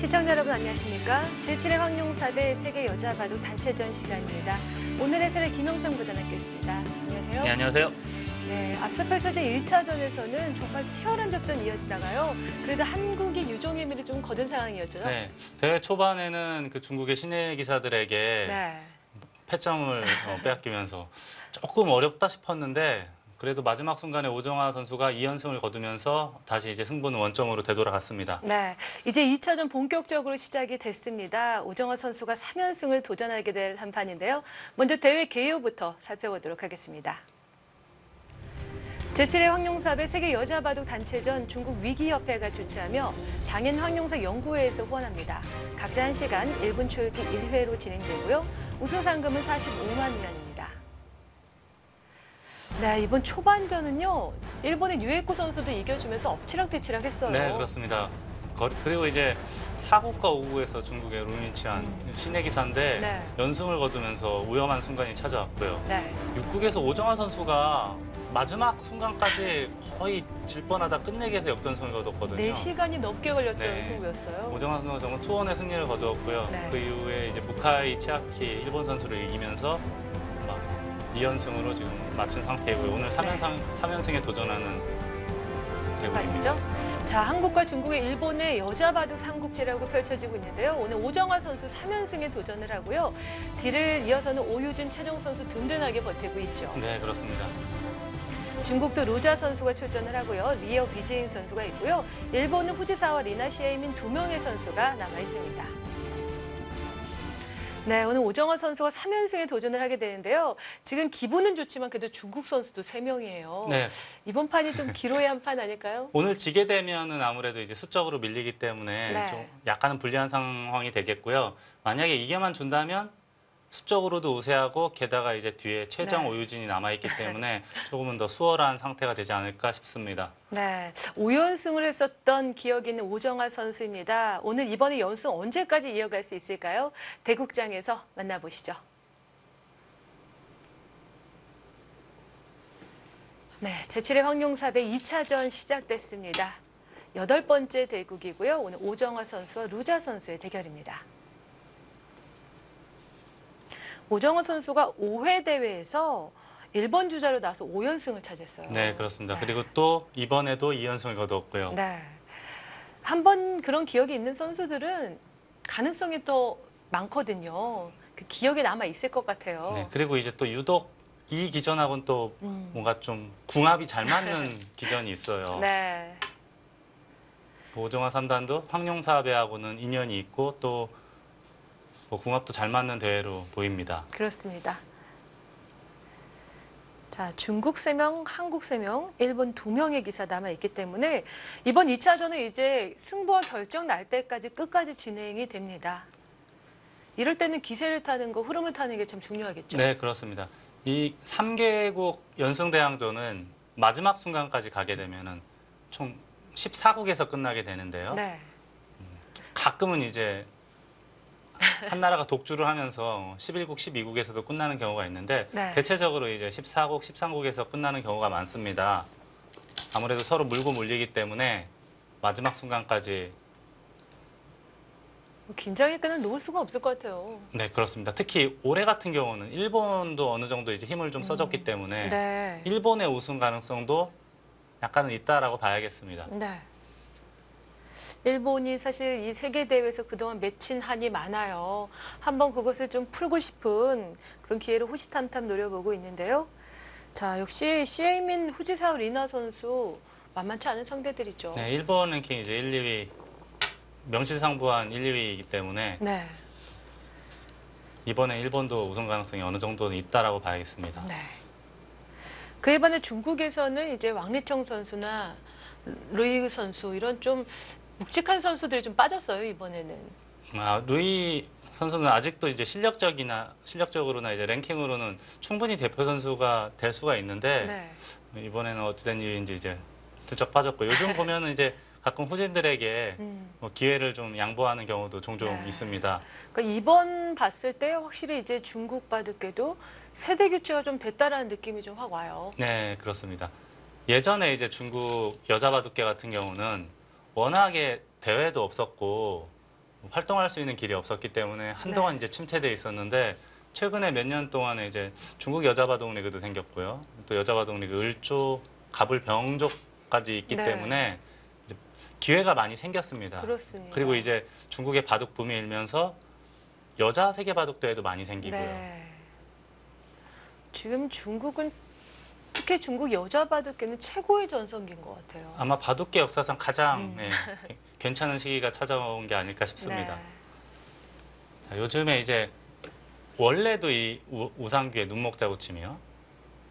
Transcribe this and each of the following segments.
시청자 여러분 안녕하십니까? 제7회 황룡사배 세계 여자 바둑 단체전 시간입니다. 오늘 해설의 김영상 부단 함께했습니다. 안녕하세요. 네, 안녕하세요. 네, 앞서 펼쳐진 1차전에서는 정말 치열한 접전이 이어지다가요. 그래도 한국이 유종의 미를 좀 거둔 상황이었죠. 네, 대회 초반에는 그 중국의 신예 기사들에게 네. 패점을 빼앗기면서 조금 어렵다 싶었는데 그래도 마지막 순간에 오정화 선수가 2연승을 거두면서 다시 이제 승부는 원점으로 되돌아갔습니다. 네, 이제 2차전 본격적으로 시작이 됐습니다. 오정화 선수가 3연승을 도전하게 될 한판인데요. 먼저 대회 개요부터 살펴보도록 하겠습니다. 제7회 황룡사배 세계 여자 바둑 단체전 중국 위기협회가 주최하며 장인 황룡사 연구회에서 후원합니다. 각자 1시간 1분 초읽기 1회로 진행되고요. 우승 상금은 45만 위안입니다. 네, 이번 초반전은요. 일본의 유에코 선수도 이겨주면서 엎치락뒤치락 했어요. 네, 그렇습니다. 그리고 이제 4국과 5국에서 중국의 루민치안 신예 기사인데 네. 연승을 거두면서 위험한 순간이 찾아왔고요. 네. 6국에서 오정화 선수가 마지막 순간까지 거의 질 뻔하다 끝내기 해서 역전승을 거뒀거든요. 4시간이 넘게 걸렸던 네. 승부였어요. 오정화 선수가 정말 투혼의 승리를 거두었고요. 네. 그 이후에 이제 무카이 치아키 일본 선수를 이기면서 2연승으로 지금 마친 상태이고요. 오늘 3연승에 도전하는 대국입니다. 맞죠? 자, 한국과 중국의 일본의 여자 바둑 삼국지라고 펼쳐지고 있는데요. 오늘 오정화 선수 3연승에 도전을 하고요. 뒤를 이어서는 오유진, 최정 선수 든든하게 버티고 있죠. 네, 그렇습니다. 중국도 로자 선수가 출전을 하고요. 리어 위지잉 선수가 있고요. 일본은 후지사와 리나 시에이민 2명의 선수가 남아 있습니다. 네, 오늘 오정화 선수가 3연승에 도전을 하게 되는데요. 지금 기분은 좋지만 그래도 중국 선수도 3명이에요. 네. 이번 판이 좀 기로의 한 판 아닐까요? 오늘 지게 되면은 아무래도 이제 수적으로 밀리기 때문에 네. 좀 약간은 불리한 상황이 되겠고요. 만약에 이게만 준다면 수적으로도 우세하고 게다가 이제 뒤에 최정, 네. 오유진이 남아있기 때문에 조금은 더 수월한 상태가 되지 않을까 싶습니다. 네, 5연승을 했었던 기억이 있는 오정화 선수입니다. 오늘 이번에 연승 언제까지 이어갈 수 있을까요? 대국장에서 만나보시죠. 네, 제7회 황룡사배 2차전 시작됐습니다. 8번째 대국이고요. 오늘 오정화 선수와 루자 선수의 대결입니다. 오정화 선수가 5회 대회에서 1번 주자로 나서 5연승을 차지했어요. 네, 그렇습니다. 네. 그리고 또 이번에도 2연승을 거두었고요. 네. 한번 그런 기억이 있는 선수들은 가능성이 더 많거든요. 그 기억에 남아 있을 것 같아요. 네, 그리고 이제 또 유독 이 기전하고는 또 뭔가 좀 궁합이 잘 맞는 기전이 있어요. 네. 오정화 3단도 황룡사배하고는 인연이 있고 또 궁합도 잘 맞는 대회로 보입니다. 그렇습니다. 자, 중국 3명, 한국 3명, 일본 2명의 기사 남아있기 때문에 이번 2차전은 이제 승부와 결정 날 때까지 끝까지 진행이 됩니다. 이럴 때는 기세를 타는 거, 흐름을 타는 게 참 중요하겠죠. 네, 그렇습니다. 이 3개국 연승대항전은 마지막 순간까지 가게 되면은 총 14국에서 끝나게 되는데요. 네. 가끔은 이제 한 나라가 독주를 하면서 11국, 12국에서도 끝나는 경우가 있는데 네. 대체적으로 이제 14국, 13국에서 끝나는 경우가 많습니다. 아무래도 서로 물고 물리기 때문에 마지막 순간까지 긴장의 끈을 놓을 수가 없을 것 같아요. 네, 그렇습니다. 특히 올해 같은 경우는 일본도 어느 정도 이제 힘을 좀 써줬기 때문에 네. 일본의 우승 가능성도 약간은 있다라고 봐야겠습니다. 네. 일본이 사실 이 세계대회에서 그동안 맺힌 한이 많아요. 한번 그것을 좀 풀고 싶은 그런 기회를 호시탐탐 노려보고 있는데요. 자, 역시 시에이민, 후지사와 리나 선수 만만치 않은 상대들이죠. 네, 일본 랭킹 이제 1, 2위 명실상부한 1, 2위이기 때문에 네. 이번에 일본도 우승 가능성이 어느 정도는 있다라고 봐야겠습니다. 네. 그에 반해 중국에서는 이제 왕리청 선수나 루이 선수 이런 좀 묵직한 선수들이 좀 빠졌어요, 이번에는. 루이 선수는 아직도 이제 실력적으로나 이제 랭킹으로는 충분히 대표 선수가 될 수가 있는데 네. 이번에는 어찌된 이유인지 이제 슬쩍 빠졌고 요즘 보면은 이제 가끔 후진들에게 기회를 좀 양보하는 경우도 종종 네. 있습니다. 그러니까 이번 봤을 때 확실히 이제 중국 바둑계도 세대 교체가 좀 됐다라는 느낌이 좀 확 와요. 네, 그렇습니다. 예전에 이제 중국 여자 바둑계 같은 경우는 워낙에 대회도 없었고 활동할 수 있는 길이 없었기 때문에 한동안 네. 이제 침체돼 있었는데 최근에 몇 년 동안에 이제 중국 여자 바둑 리그도 생겼고요. 또 여자 바둑 리그 을조, 갑을 병족까지 있기 네. 때문에 이제 기회가 많이 생겼습니다. 그렇습니다. 그리고 이제 중국의 바둑 붐이 일면서 여자 세계 바둑 대회도 많이 생기고요. 네. 지금 중국은 특히 중국 여자 바둑계는 최고의 전성기인 것 같아요. 아마 바둑계 역사상 가장 음. 괜찮은 시기가 찾아온 게 아닐까 싶습니다. 네. 자, 요즘에 이제 원래도 이 우상규의 눈목자구침이요.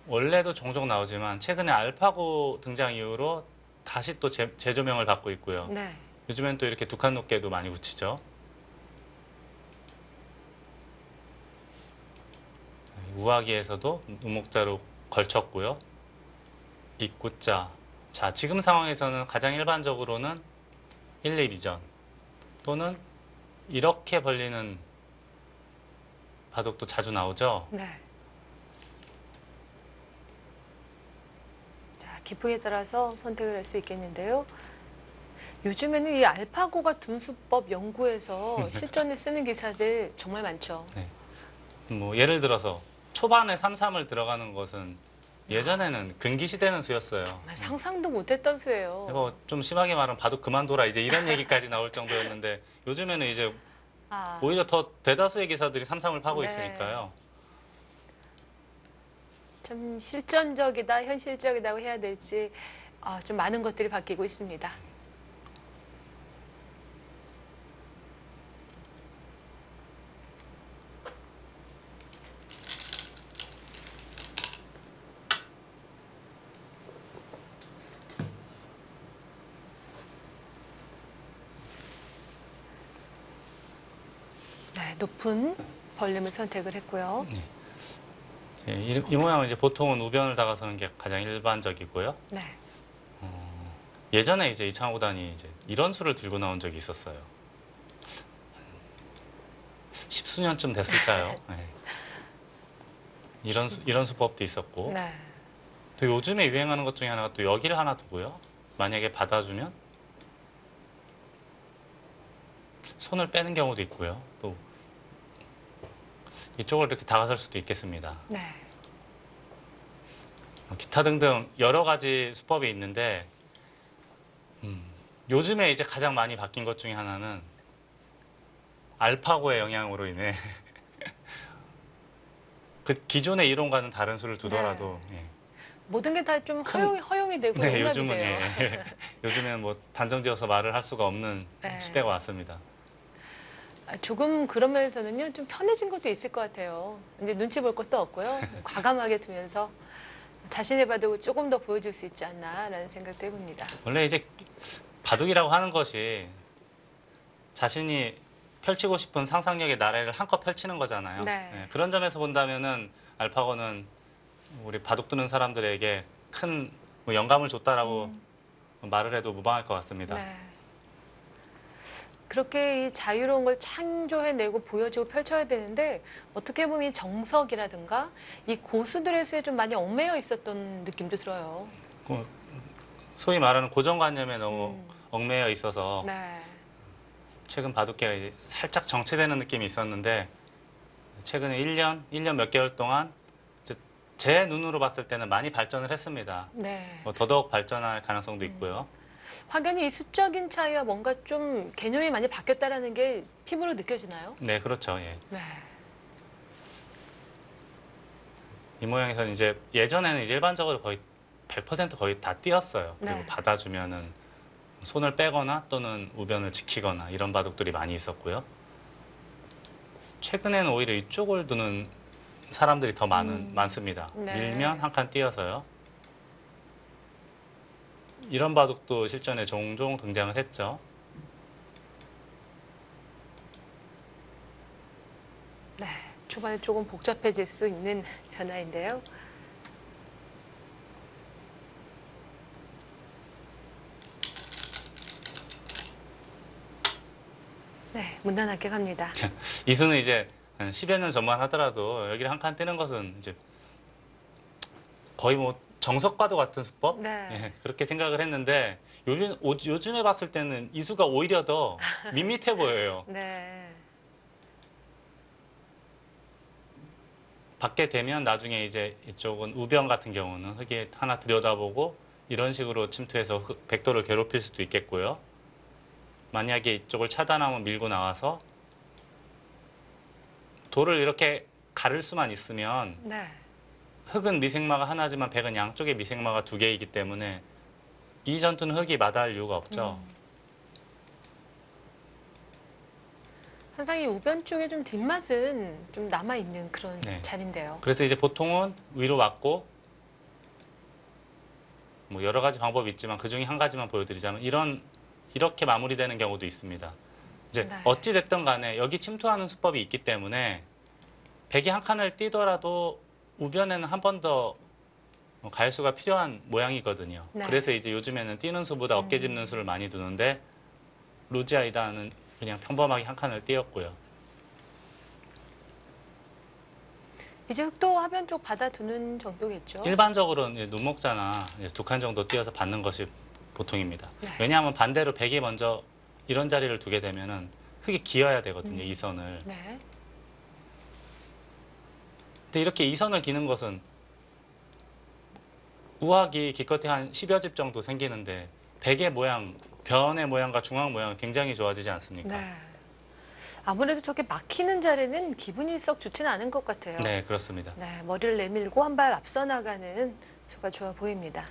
원래도 종종 나오지만 최근에 알파고 등장 이후로 다시 또 재조명을 받고 있고요. 네. 요즘엔 또 이렇게 두칸 높게도 많이 붙이죠. 우아기에서도 눈목자로 걸쳤고요. 입구자. 자, 지금 상황에서는 가장 일반적으로는 1, 2비전 또는 이렇게 벌리는 바둑도 자주 나오죠. 네. 자, 기풍에 따라서 선택을 할 수 있겠는데요. 요즘에는 이 알파고가 둔수법 연구에서 실전에 쓰는 기사들 정말 많죠. 뭐 예를 들어서 초반에 3-3을 들어가는 것은 예전에는 근기시되는 수였어요. 정말 상상도 못했던 수예요. 이거 좀 심하게 말하면 바둑 그만둬라 이제 이런 얘기까지 나올 정도였는데 요즘에는 이제 아, 오히려 더 대다수의 기사들이 3-3을 파고 네. 있으니까요. 참 실전적이다, 현실적이다고 해야 될지 좀 많은 것들이 바뀌고 있습니다. 네, 높은 벌림을 선택을 했고요. 이 모양은 이제 보통은 우변을 다가서는 게 가장 일반적이고요. 네. 예전에 이제 이창호 구단이 이제 이런 수를 들고 나온 적이 있었어요. 10수년쯤 됐을까요? 네. 이런 수법도 있었고. 네. 또 요즘에 유행하는 것 중에 하나가 또 여기를 하나 두고요. 만약에 받아주면 손을 빼는 경우도 있고요. 또 이쪽을 이렇게 다가설 수도 있겠습니다. 네. 기타 등등 여러 가지 수법이 있는데 요즘에 이제 가장 많이 바뀐 것 중에 하나는 알파고의 영향으로 인해 그 기존의 이론과는 다른 수를 두더라도 모든 게 다 좀 큰- 허용이 되고 네, 용납이 요즘은 돼요. 요즘엔 뭐 단정지어서 말을 할 수가 없는 네. 시대가 왔습니다. 조금 그런 면에서는요, 좀 편해진 것도 있을 것 같아요. 이제 눈치 볼 것도 없고요. 과감하게 두면서 자신의 바둑을 조금 더 보여줄 수 있지 않나라는 생각도 해봅니다. 원래 이제 바둑이라고 하는 것이 자신이 펼치고 싶은 상상력의 나래를 한껏 펼치는 거잖아요. 네. 그런 점에서 본다면은 알파고는 우리 바둑 두는 사람들에게 큰 뭐 영감을 줬다라고 말을 해도 무방할 것 같습니다. 네. 그렇게 이 자유로운 걸 창조해내고 보여주고 펼쳐야 되는데 어떻게 보면 이 정석이라든가 이 고수들의 수에 좀 많이 얽매여 있었던 느낌도 들어요. 소위 말하는 고정관념에 너무 음. 얽매여 있어서 네. 최근 바둑계가 이제 살짝 정체되는 느낌이 있었는데 최근에 1년 몇 개월 동안 이제 제 눈으로 봤을 때는 많이 발전을 했습니다. 네. 뭐 더더욱 발전할 가능성도 있고요. 확연히 이 수적인 차이와 뭔가 좀 개념이 많이 바뀌었다라는 게 피부로 느껴지나요? 네, 그렇죠. 예. 네. 이 모양에서는 이제 예전에는 이제 일반적으로 거의 100% 거의 다 띄었어요. 그리고 네. 받아주면은 손을 빼거나 또는 우변을 지키거나 이런 바둑들이 많이 있었고요. 최근에는 오히려 이쪽을 두는 사람들이 더 많습니다. 네. 밀면 한 칸 띄어서요. 이런 바둑도 실전에 종종 등장을 했죠. 네. 초반에 조금 복잡해질 수 있는 변화인데요. 네, 문단하게 갑니다. 이수는 이제 한 10여 년 전만 하더라도 여기를 한 칸 뜨는 것은 이제 거의 뭐 정석과도 같은 수법? 네. 예, 그렇게 생각을 했는데 요즘에 봤을 때는 이수가 오히려 더 밋밋해 보여요. 네. 받게 되면 나중에 이제 이쪽은 우변 같은 경우는 흙이 하나 들여다보고 이런 식으로 침투해서 백도를 괴롭힐 수도 있겠고요. 만약에 이쪽을 차단하면 밀고 나와서 돌을 이렇게 가를 수만 있으면 네. 흙은 미생마가 하나지만 백은 양쪽에 미생마가 두 개이기 때문에 이 전투는 흙이 마다할 이유가 없죠. 항상 이 우변 쪽에 좀 뒷맛은 좀 남아 있는 그런 네. 자리인데요. 그래서 이제 보통은 위로 왔고 뭐 여러 가지 방법이 있지만 그 중에 한 가지만 보여드리자면 이렇게 마무리되는 경우도 있습니다. 이제 네. 어찌 됐든 간에 여기 침투하는 수법이 있기 때문에 백이 한 칸을 띄더라도 우변에는 한 번 더 갈 수가 필요한 모양이거든요. 네. 그래서 이제 요즘에는 띄는 수보다 어깨 짚는 수를 많이 두는데 루지아이다는 그냥 평범하게 한 칸을 띄었고요. 이제 흑도 하변 쪽 받아두는 정도겠죠. 일반적으로는 이제 눈목자나 두 칸 정도 띄어서 받는 것이 보통입니다. 네. 왜냐하면 반대로 백이 먼저 이런 자리를 두게 되면은 흙이 기어야 되거든요. 이 선을. 네. 근데 이렇게 이 선을 기는 것은 우학이 기껏해 한 10여 집 정도 생기는데 백의 모양, 변의 모양과 중앙 모양은 굉장히 좋아지지 않습니까? 네. 아무래도 저렇게 막히는 자리는 기분이 썩 좋지는 않은 것 같아요. 네, 그렇습니다. 네, 머리를 내밀고 한 발 앞서 나가는 수가 좋아 보입니다.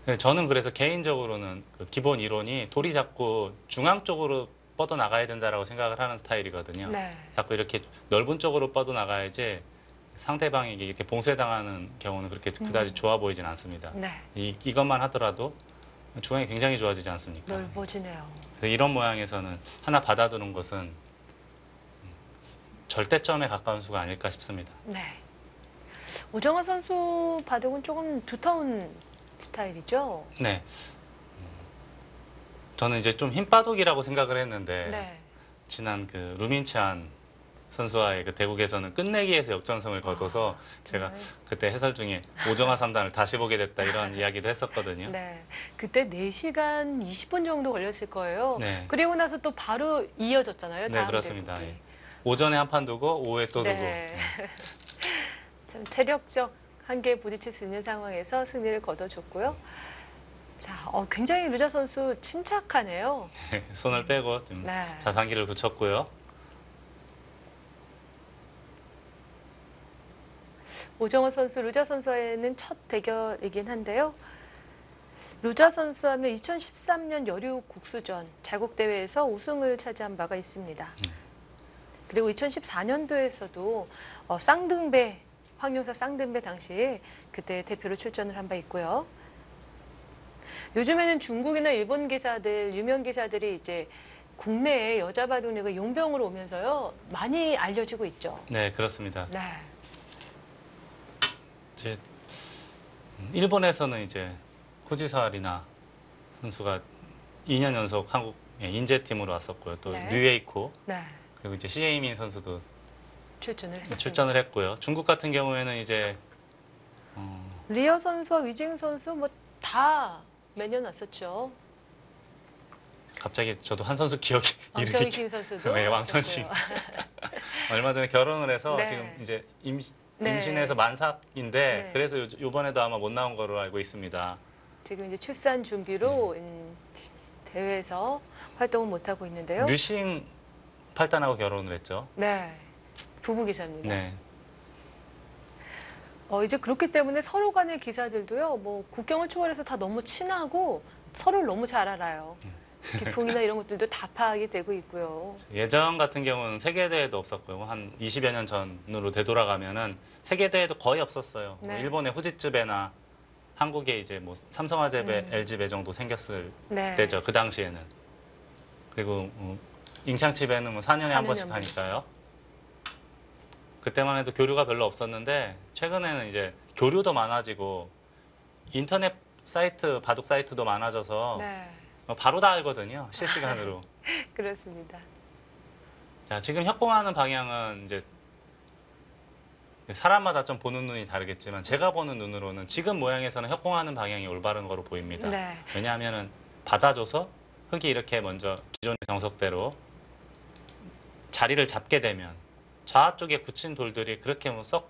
네, 저는 그래서 개인적으로는 그 기본 이론이 돌이 자꾸 중앙 쪽으로 뻗어 나가야 된다라고 생각을 하는 스타일이거든요. 네. 자꾸 이렇게 넓은 쪽으로 뻗어 나가야지 상대방에게 이렇게 봉쇄당하는 경우는 그렇게 그다지 좋아 보이진 않습니다. 네. 이것만 하더라도 중앙이 굉장히 좋아지지 않습니까? 넓어지네요. 그래서 이런 모양에서는 하나 받아두는 것은 절대점에 가까운 수가 아닐까 싶습니다. 네. 오정화 선수 바둑은 조금 두터운 스타일이죠. 네. 저는 이제 좀 힘바둑이라고 생각을 했는데 네. 지난 그 루민치안 선수와의 그 대국에서는 끝내기에서 역전승을 거둬서 제가 네. 그때 해설 중에 오정화 3단을 다시 보게 됐다 이런 이야기도 했었거든요. 네. 그때 4시간 20분 정도 걸렸을 거예요. 네. 그리고 나서 또 바로 이어졌잖아요. 네, 다음 그렇습니다. 대국이. 예. 오전에 한 판 두고 오후에 또 두고. 네. 참 체력적 한계에 부딪힐 수 있는 상황에서 승리를 거둬줬고요. 자, 굉장히 루자 선수 침착하네요. 손을 빼고 좀 네. 자상기를 굳혔고요. 오정호 선수, 루자 선수와는 첫 대결이긴 한데요. 루자 선수하면 2013년 여류 국수전 자국 대회에서 우승을 차지한 바가 있습니다. 그리고 2014년도에서도 쌍등배 황용사 쌍등배 당시에 그때 대표로 출전을 한 바 있고요. 요즘에는 중국이나 일본 기사들, 유명 기사들이 이제 국내에 여자 바둑리그 용병으로 오면서요 많이 알려지고 있죠. 네, 그렇습니다. 네, 이제 일본에서는 이제 후지사리나 선수가 2년 연속 한국 인재팀으로 왔었고요. 또 네. 류에이코 네 그리고 이제 시에이민 선수도 출전을 했었습니다. 출전을 했고요. 중국 같은 경우에는 이제 리어 선수와 위징 선수 뭐 다 매년 왔었죠. 갑자기 저도 한 선수 기억이 이렇게 왕정익 선수도 네, 왕천식. 왔었고요. 얼마 전에 결혼을 해서 네. 지금 이제 네. 임신해서 만삭인데 네. 그래서 요번에도 아마 못 나온 거로 알고 있습니다. 지금 이제 출산 준비로 대회에서 활동을 못 하고 있는데요. 류싱 팔단하고 결혼을 했죠. 네, 부부 기사입니다. 네. 이제 그렇기 때문에 서로 간의 기사들도요, 뭐 국경을 초월해서 다 너무 친하고 서로를 너무 잘 알아요. 기풍이나 이런 것들도 다 파악이 되고 있고요. 예전 같은 경우는 세계대회도 없었고요. 한 20여 년 전으로 되돌아가면은 세계대회도 거의 없었어요. 뭐 네. 일본의 후지츠베나 한국에 이제 뭐 삼성화재배, LG배 정도 생겼을 네. 때죠. 그 당시에는. 그리고 잉창치배는 뭐 4년에 한 4년에 번씩 한 번. 하니까요. 그때만 해도 교류가 별로 없었는데 최근에는 이제 교류도 많아지고 인터넷 사이트, 바둑 사이트도 많아져서 네, 바로 다 알거든요. 실시간으로. 그렇습니다. 자, 지금 협공하는 방향은 이제 사람마다 좀 보는 눈이 다르겠지만 제가 보는 눈으로는 지금 모양에서는 협공하는 방향이 올바른 거로 보입니다. 네. 왜냐하면 받아줘서 흙이 이렇게 먼저 기존의 정석대로 자리를 잡게 되면 좌 쪽에 굳힌 돌들이 그렇게 썩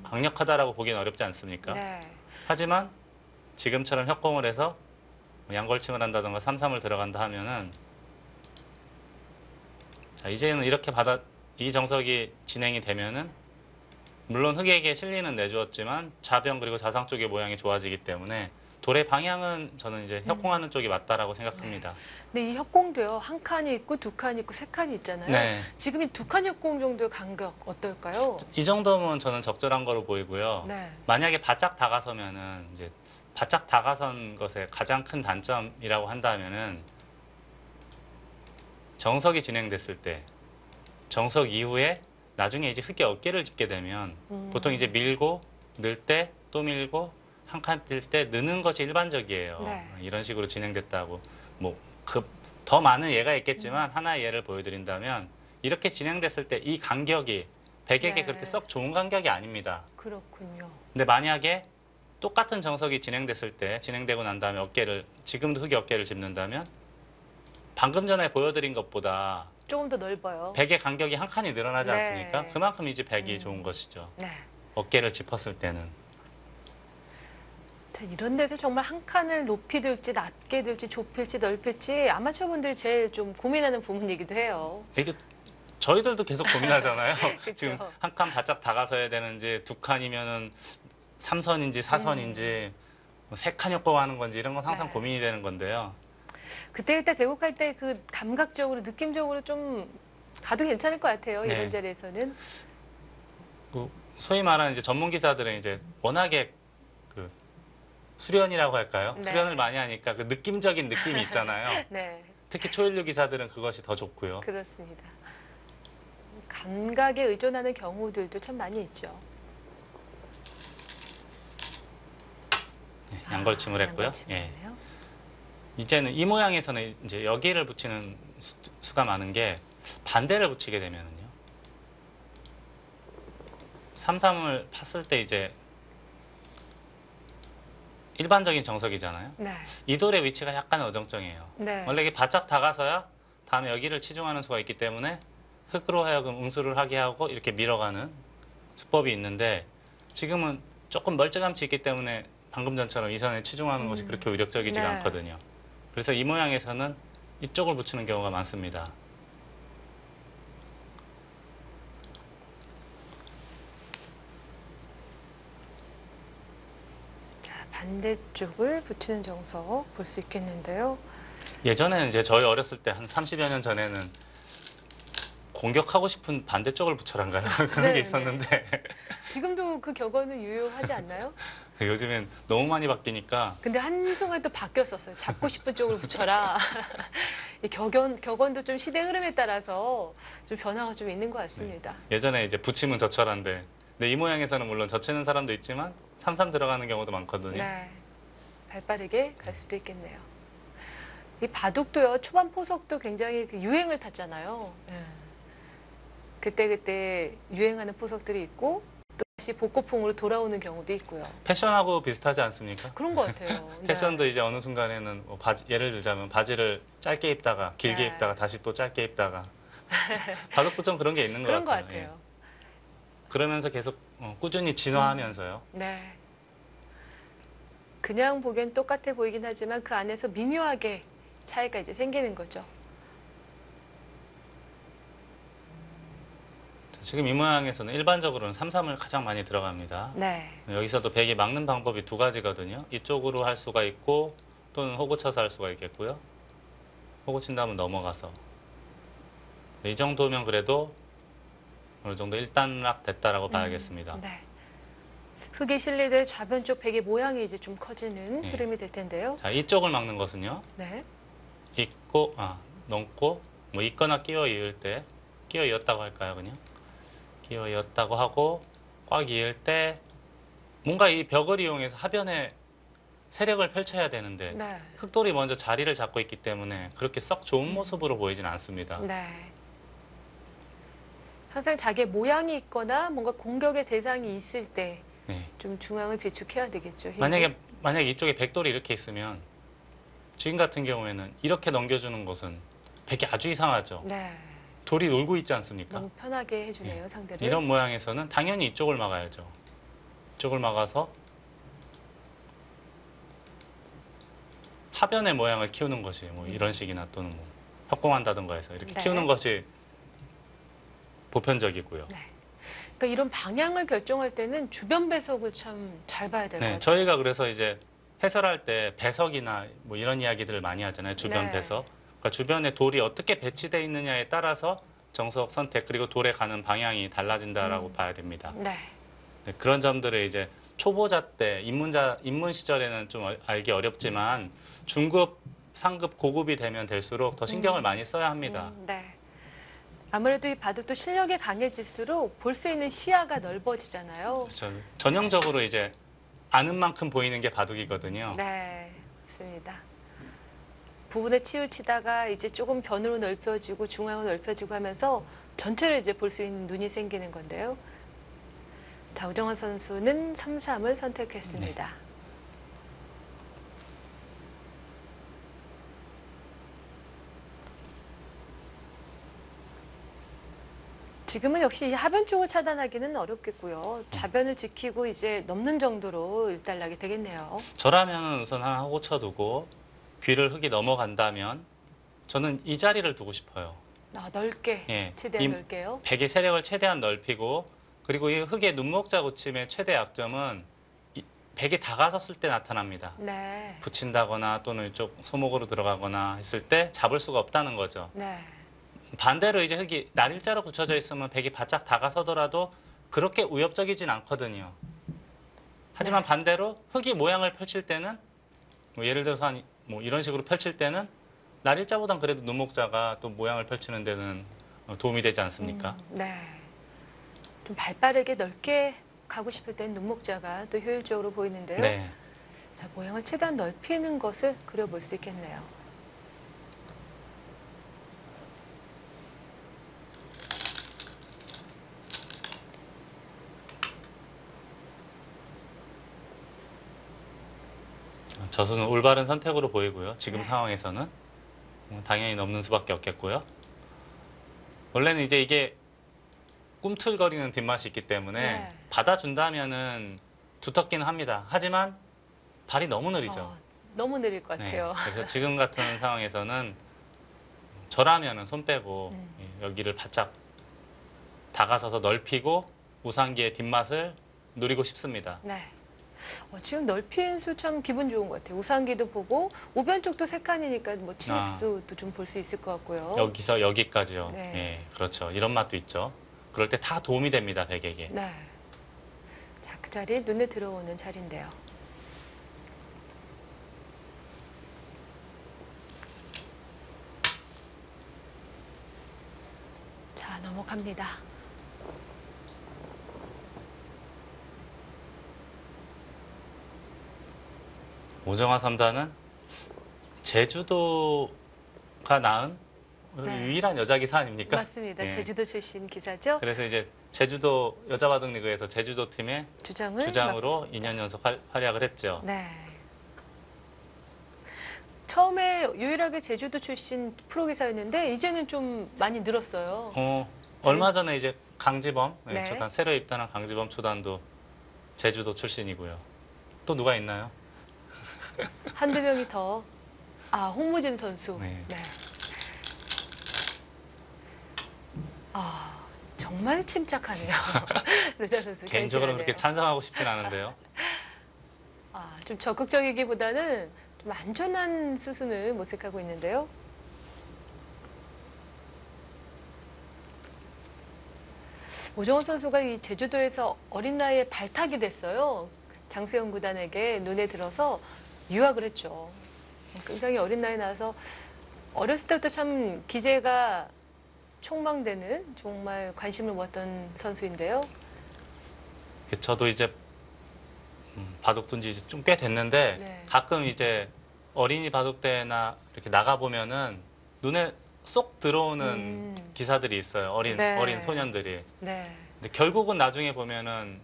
강력하다라고 보기는 어렵지 않습니까? 네. 하지만 지금처럼 협공을 해서 양걸침을 한다던가 삼삼을 들어간다 하면은 자, 이제는 이렇게 이 정석이 진행이 되면은 물론 흙에게 실리는 내주었지만 좌변 그리고 좌상 쪽의 모양이 좋아지기 때문에 돌의 방향은 저는 이제 협공하는 쪽이 맞다라고 생각합니다. 근데 이 협공도요. 한 칸이 있고 두 칸이 있고 세 칸이 있잖아요. 네. 지금 이 두 칸 협공 정도의 간격 어떨까요? 이 정도면 저는 적절한 거로 보이고요. 네. 만약에 바짝 다가서면은 이제 바짝 다가선 것의 가장 큰 단점이라고 한다면은 정석이 진행됐을 때 정석 이후에 나중에 이제 흙에 어깨를 짚게 되면 보통 이제 밀고 늘 때 또 밀고 한 칸 뛸 때 느는 것이 일반적이에요. 네. 이런 식으로 진행됐다고 뭐 더 많은 예가 있겠지만 하나의 예를 보여드린다면 이렇게 진행됐을 때 이 간격이 백에게 네. 그렇게 썩 좋은 간격이 아닙니다. 그렇군요. 근데 만약에 똑같은 정석이 진행됐을 때 진행되고 난 다음에 지금도 흙에 어깨를 짚는다면 방금 전에 보여드린 것보다 조금 더 넓어요. 백의 간격이 한 칸이 늘어나지 네. 않습니까? 그만큼 이제 백이 좋은 것이죠. 네. 어깨를 짚었을 때는. 자, 이런 데서 정말 한 칸을 높이 들지 낮게 들지 좁힐지 넓힐지 아마추어분들이 제일 좀 고민하는 부분이기도 해요. 이게 저희들도 계속 고민하잖아요. 그쵸. 지금 한 칸 바짝 다가서야 되는지 두 칸이면은 3선인지 4선인지 세 칸 협공하는 건지 이런 건 항상 네. 고민이 되는 건데요. 그때 대국할 때 그 감각적으로 느낌적으로 좀 가도 괜찮을 것 같아요. 네. 이런 자리에서는. 소위 말하는 이제 전문 기사들은 이제 워낙에 그 수련이라고 할까요? 네. 수련을 많이 하니까 그 느낌적인 느낌이 있잖아요. 네, 특히 초일류 기사들은 그것이 더 좋고요. 그렇습니다. 감각에 의존하는 경우들도 참 많이 있죠. 양걸침을 했고요. 양걸침을 예. 했네요. 이제는 이 모양에서는 이제 여기를 붙이는 수가 많은 게 반대를 붙이게 되면은요. 삼삼을 팠을 때 이제 일반적인 정석이잖아요. 네, 이 돌의 위치가 약간 어정쩡해요. 네. 원래 이게 바짝 다가서야 다음에 여기를 치중하는 수가 있기 때문에 흙으로 하여금 응수를 하게 하고 이렇게 밀어가는 수법이 있는데 지금은 조금 멀찌감치 있기 때문에 방금 전처럼 이 선에 치중하는 것이 그렇게 위력적이지가 네. 않거든요. 그래서 이 모양에서는 이쪽을 붙이는 경우가 많습니다. 자, 반대쪽을 붙이는 정석 볼 수 있겠는데요. 예전에는 이제 저희 어렸을 때 한 30여 년 전에는 공격하고 싶은 반대쪽을 붙여란가요? 그런 네, 게 있었는데 지금도 그 격언은 유효하지 않나요? 요즘엔 너무 많이 바뀌니까 근데 한 순간 또 바뀌었었어요. 잡고 싶은 쪽으로 붙여라. 이 격언도 좀 시대 흐름에 따라서 좀 변화가 좀 있는 것 같습니다. 예전에 이제 붙이면 저철한데 근데 이 모양에서는 물론 젖히는 사람도 있지만 삼삼 들어가는 경우도 많거든요. 네, 발빠르게 갈 수도 있겠네요. 이 바둑도요, 초반 포석도 굉장히 그 유행을 탔잖아요. 예. 그때 유행하는 포석들이 있고 또 다시 복고풍으로 돌아오는 경우도 있고요. 패션하고 비슷하지 않습니까? 그런 것 같아요. 패션도 네. 이제 어느 순간에는 뭐 예를 들자면 바지를 짧게 입다가 길게 네. 입다가 다시 또 짧게 입다가 바둑도 좀 그런 게 있는 것 그런 것 같아요. 같아요. 예. 그러면서 계속 꾸준히 진화하면서요. 네. 그냥 보기엔 똑같아 보이긴 하지만 그 안에서 미묘하게 차이가 이제 생기는 거죠. 지금 이 모양에서는 일반적으로는 삼삼을 가장 많이 들어갑니다. 네. 여기서도 백이 막는 방법이 두 가지거든요. 이쪽으로 할 수가 있고 또는 호구 쳐서 할 수가 있겠고요. 호구 친 다음은 넘어가서 이 정도면 그래도 어느 정도 일단락 됐다라고 봐야겠습니다. 네. 흙에 실리되 좌변 쪽 백의 모양이 이제 좀 커지는 네. 흐름이 될 텐데요. 자, 이쪽을 막는 것은요. 네. 넘고 뭐 있거나 끼워 이을 때 끼워 이었다고 할까요, 그냥? 끼워 이었다고 하고 꽉 이을 때 뭔가 이 벽을 이용해서 하변에 세력을 펼쳐야 되는데 네. 흙돌이 먼저 자리를 잡고 있기 때문에 그렇게 썩 좋은 모습으로 보이진 않습니다. 네. 항상 자기의 모양이 있거나 뭔가 공격의 대상이 있을 때 좀 네. 중앙을 비축해야 되겠죠. 힘을. 만약에 이쪽에 백돌이 이렇게 있으면 지금 같은 경우에는 이렇게 넘겨주는 것은 백이 아주 이상하죠. 네. 돌이 놀고 있지 않습니까? 너무 편하게 해주네요, 네. 상대를. 이런 모양에서는 당연히 이쪽을 막아야죠. 이쪽을 막아서 하변의 모양을 키우는 것이 뭐 이런 식이나 또는 뭐 협공한다든가 해서 이렇게 네. 키우는 것이 보편적이고요. 네. 그러니까 이런 방향을 결정할 때는 주변 배석을 참 잘 봐야 될 것 네, 같아요. 저희가 그래서 이제 해설할 때 배석이나 뭐 이런 이야기들을 많이 하잖아요. 주변 네. 배석. 그러니까 주변에 돌이 어떻게 배치되어 있느냐에 따라서 정석 선택 그리고 돌에 가는 방향이 달라진다라고 봐야 됩니다. 네. 네, 그런 점들을 이제 초보자 때 입문 시절에는 좀 알기 어렵지만 중급, 상급, 고급이 되면 될수록 더 신경을 많이 써야 합니다. 네. 아무래도 이 바둑도 실력이 강해질수록 볼 수 있는 시야가 넓어지잖아요. 그렇죠. 전형적으로 이제 아는 만큼 보이는 게 바둑이거든요. 네, 맞습니다. 부분에 치우치다가 이제 조금 변으로 넓혀지고 중앙으로 넓혀지고 하면서 전체를 이제 볼 수 있는 눈이 생기는 건데요. 자, 우정환 선수는 3-3을 선택했습니다. 지금은 역시 이 하변 쪽을 차단하기는 어렵겠고요. 좌변을 지키고 이제 넘는 정도로 일단락이 되겠네요. 저라면 우선 하나 하고 쳐두고 귀를 흙이 넘어간다면 저는 이 자리를 두고 싶어요. 넓게, 예, 최대한 이 넓게요. 백의 세력을 최대한 넓히고 그리고 이 흙의 눈목자 고침의 최대 약점은 이 백이 다가섰을 때 나타납니다. 네, 붙인다거나 또는 이쪽 소목으로 들어가거나 했을 때 잡을 수가 없다는 거죠. 네, 반대로 이제 흙이 날일자로 굳혀져 있으면 백이 바짝 다가서더라도 그렇게 위협적이진 않거든요. 하지만 반대로 흙이 모양을 펼칠 때는 뭐 예를 들어서 뭐 이런 식으로 펼칠 때는 날일자보단 그래도 눈목자가 또 모양을 펼치는 데는 도움이 되지 않습니까? 네. 좀 발빠르게 넓게 가고 싶을 땐 눈목자가 또 효율적으로 보이는데요. 네. 자, 모양을 최대한 넓히는 것을 그려볼 수 있겠네요. 저수는 올바른 선택으로 보이고요. 지금 네. 상황에서는 당연히 넘는 수밖에 없겠고요. 원래는 이제 이게 꿈틀거리는 뒷맛이 있기 때문에 네. 받아준다면은 두텁기는 합니다. 하지만 발이 너무 느리죠. 너무 느릴 것 네. 같아요. 그래서 지금 같은 상황에서는 저라면은 손 빼고 음. 여기를 바짝 다가서서 넓히고 우상기의 뒷맛을 노리고 싶습니다. 네. 지금 넓힌 수 참 기분 좋은 것 같아요. 우상기도 보고 우변 쪽도 세 칸이니까 뭐 침입수도 좀 볼 수 있을 것 같고요. 여기서 여기까지요. 네. 예, 그렇죠. 이런 맛도 있죠. 그럴 때 다 도움이 됩니다, 백에게. 네. 자, 그 자리에 눈에 들어오는 자리인데요. 자, 넘어갑니다. 오정화 3단은 제주도가 낳은 네. 유일한 여자 기사 아닙니까? 맞습니다. 예. 제주도 출신 기사죠. 그래서 이제 제주도 여자바둑리그에서 제주도 팀의 주장을 주장으로 맡고 있습니다. 2년 연속 활약을 했죠. 네. 처음에 유일하게 제주도 출신 프로 기사였는데 이제는 좀 많이 늘었어요. 얼마 전에 이제 강지범 네. 초단 새로 입단한 강지범 초단도 제주도 출신이고요. 또 누가 있나요? 한두 명이 더. 홍무진 선수. 네. 네. 정말 침착하네요. 르자 선수. 개인적으로 견실하네요. 그렇게 찬성하고 싶진 않은데요. 좀 적극적이기보다는 좀 안전한 수순을 모색하고 있는데요. 오정원 선수가 이 제주도에서 어린 나이에 발탁이 됐어요. 장수영 구단에게 눈에 들어서 유학을 했죠. 굉장히 어린 나이에 나와서 어렸을 때부터 참 기재가 촉망되는 정말 관심을 모았던 선수인데요. 저도 이제 바둑 둔지 좀 꽤 됐는데 네. 가끔 이제 어린이 바둑대회나 이렇게 나가 보면은 눈에 쏙 들어오는 기사들이 있어요. 어린 네. 소년들이. 네. 근데 결국은 나중에 보면은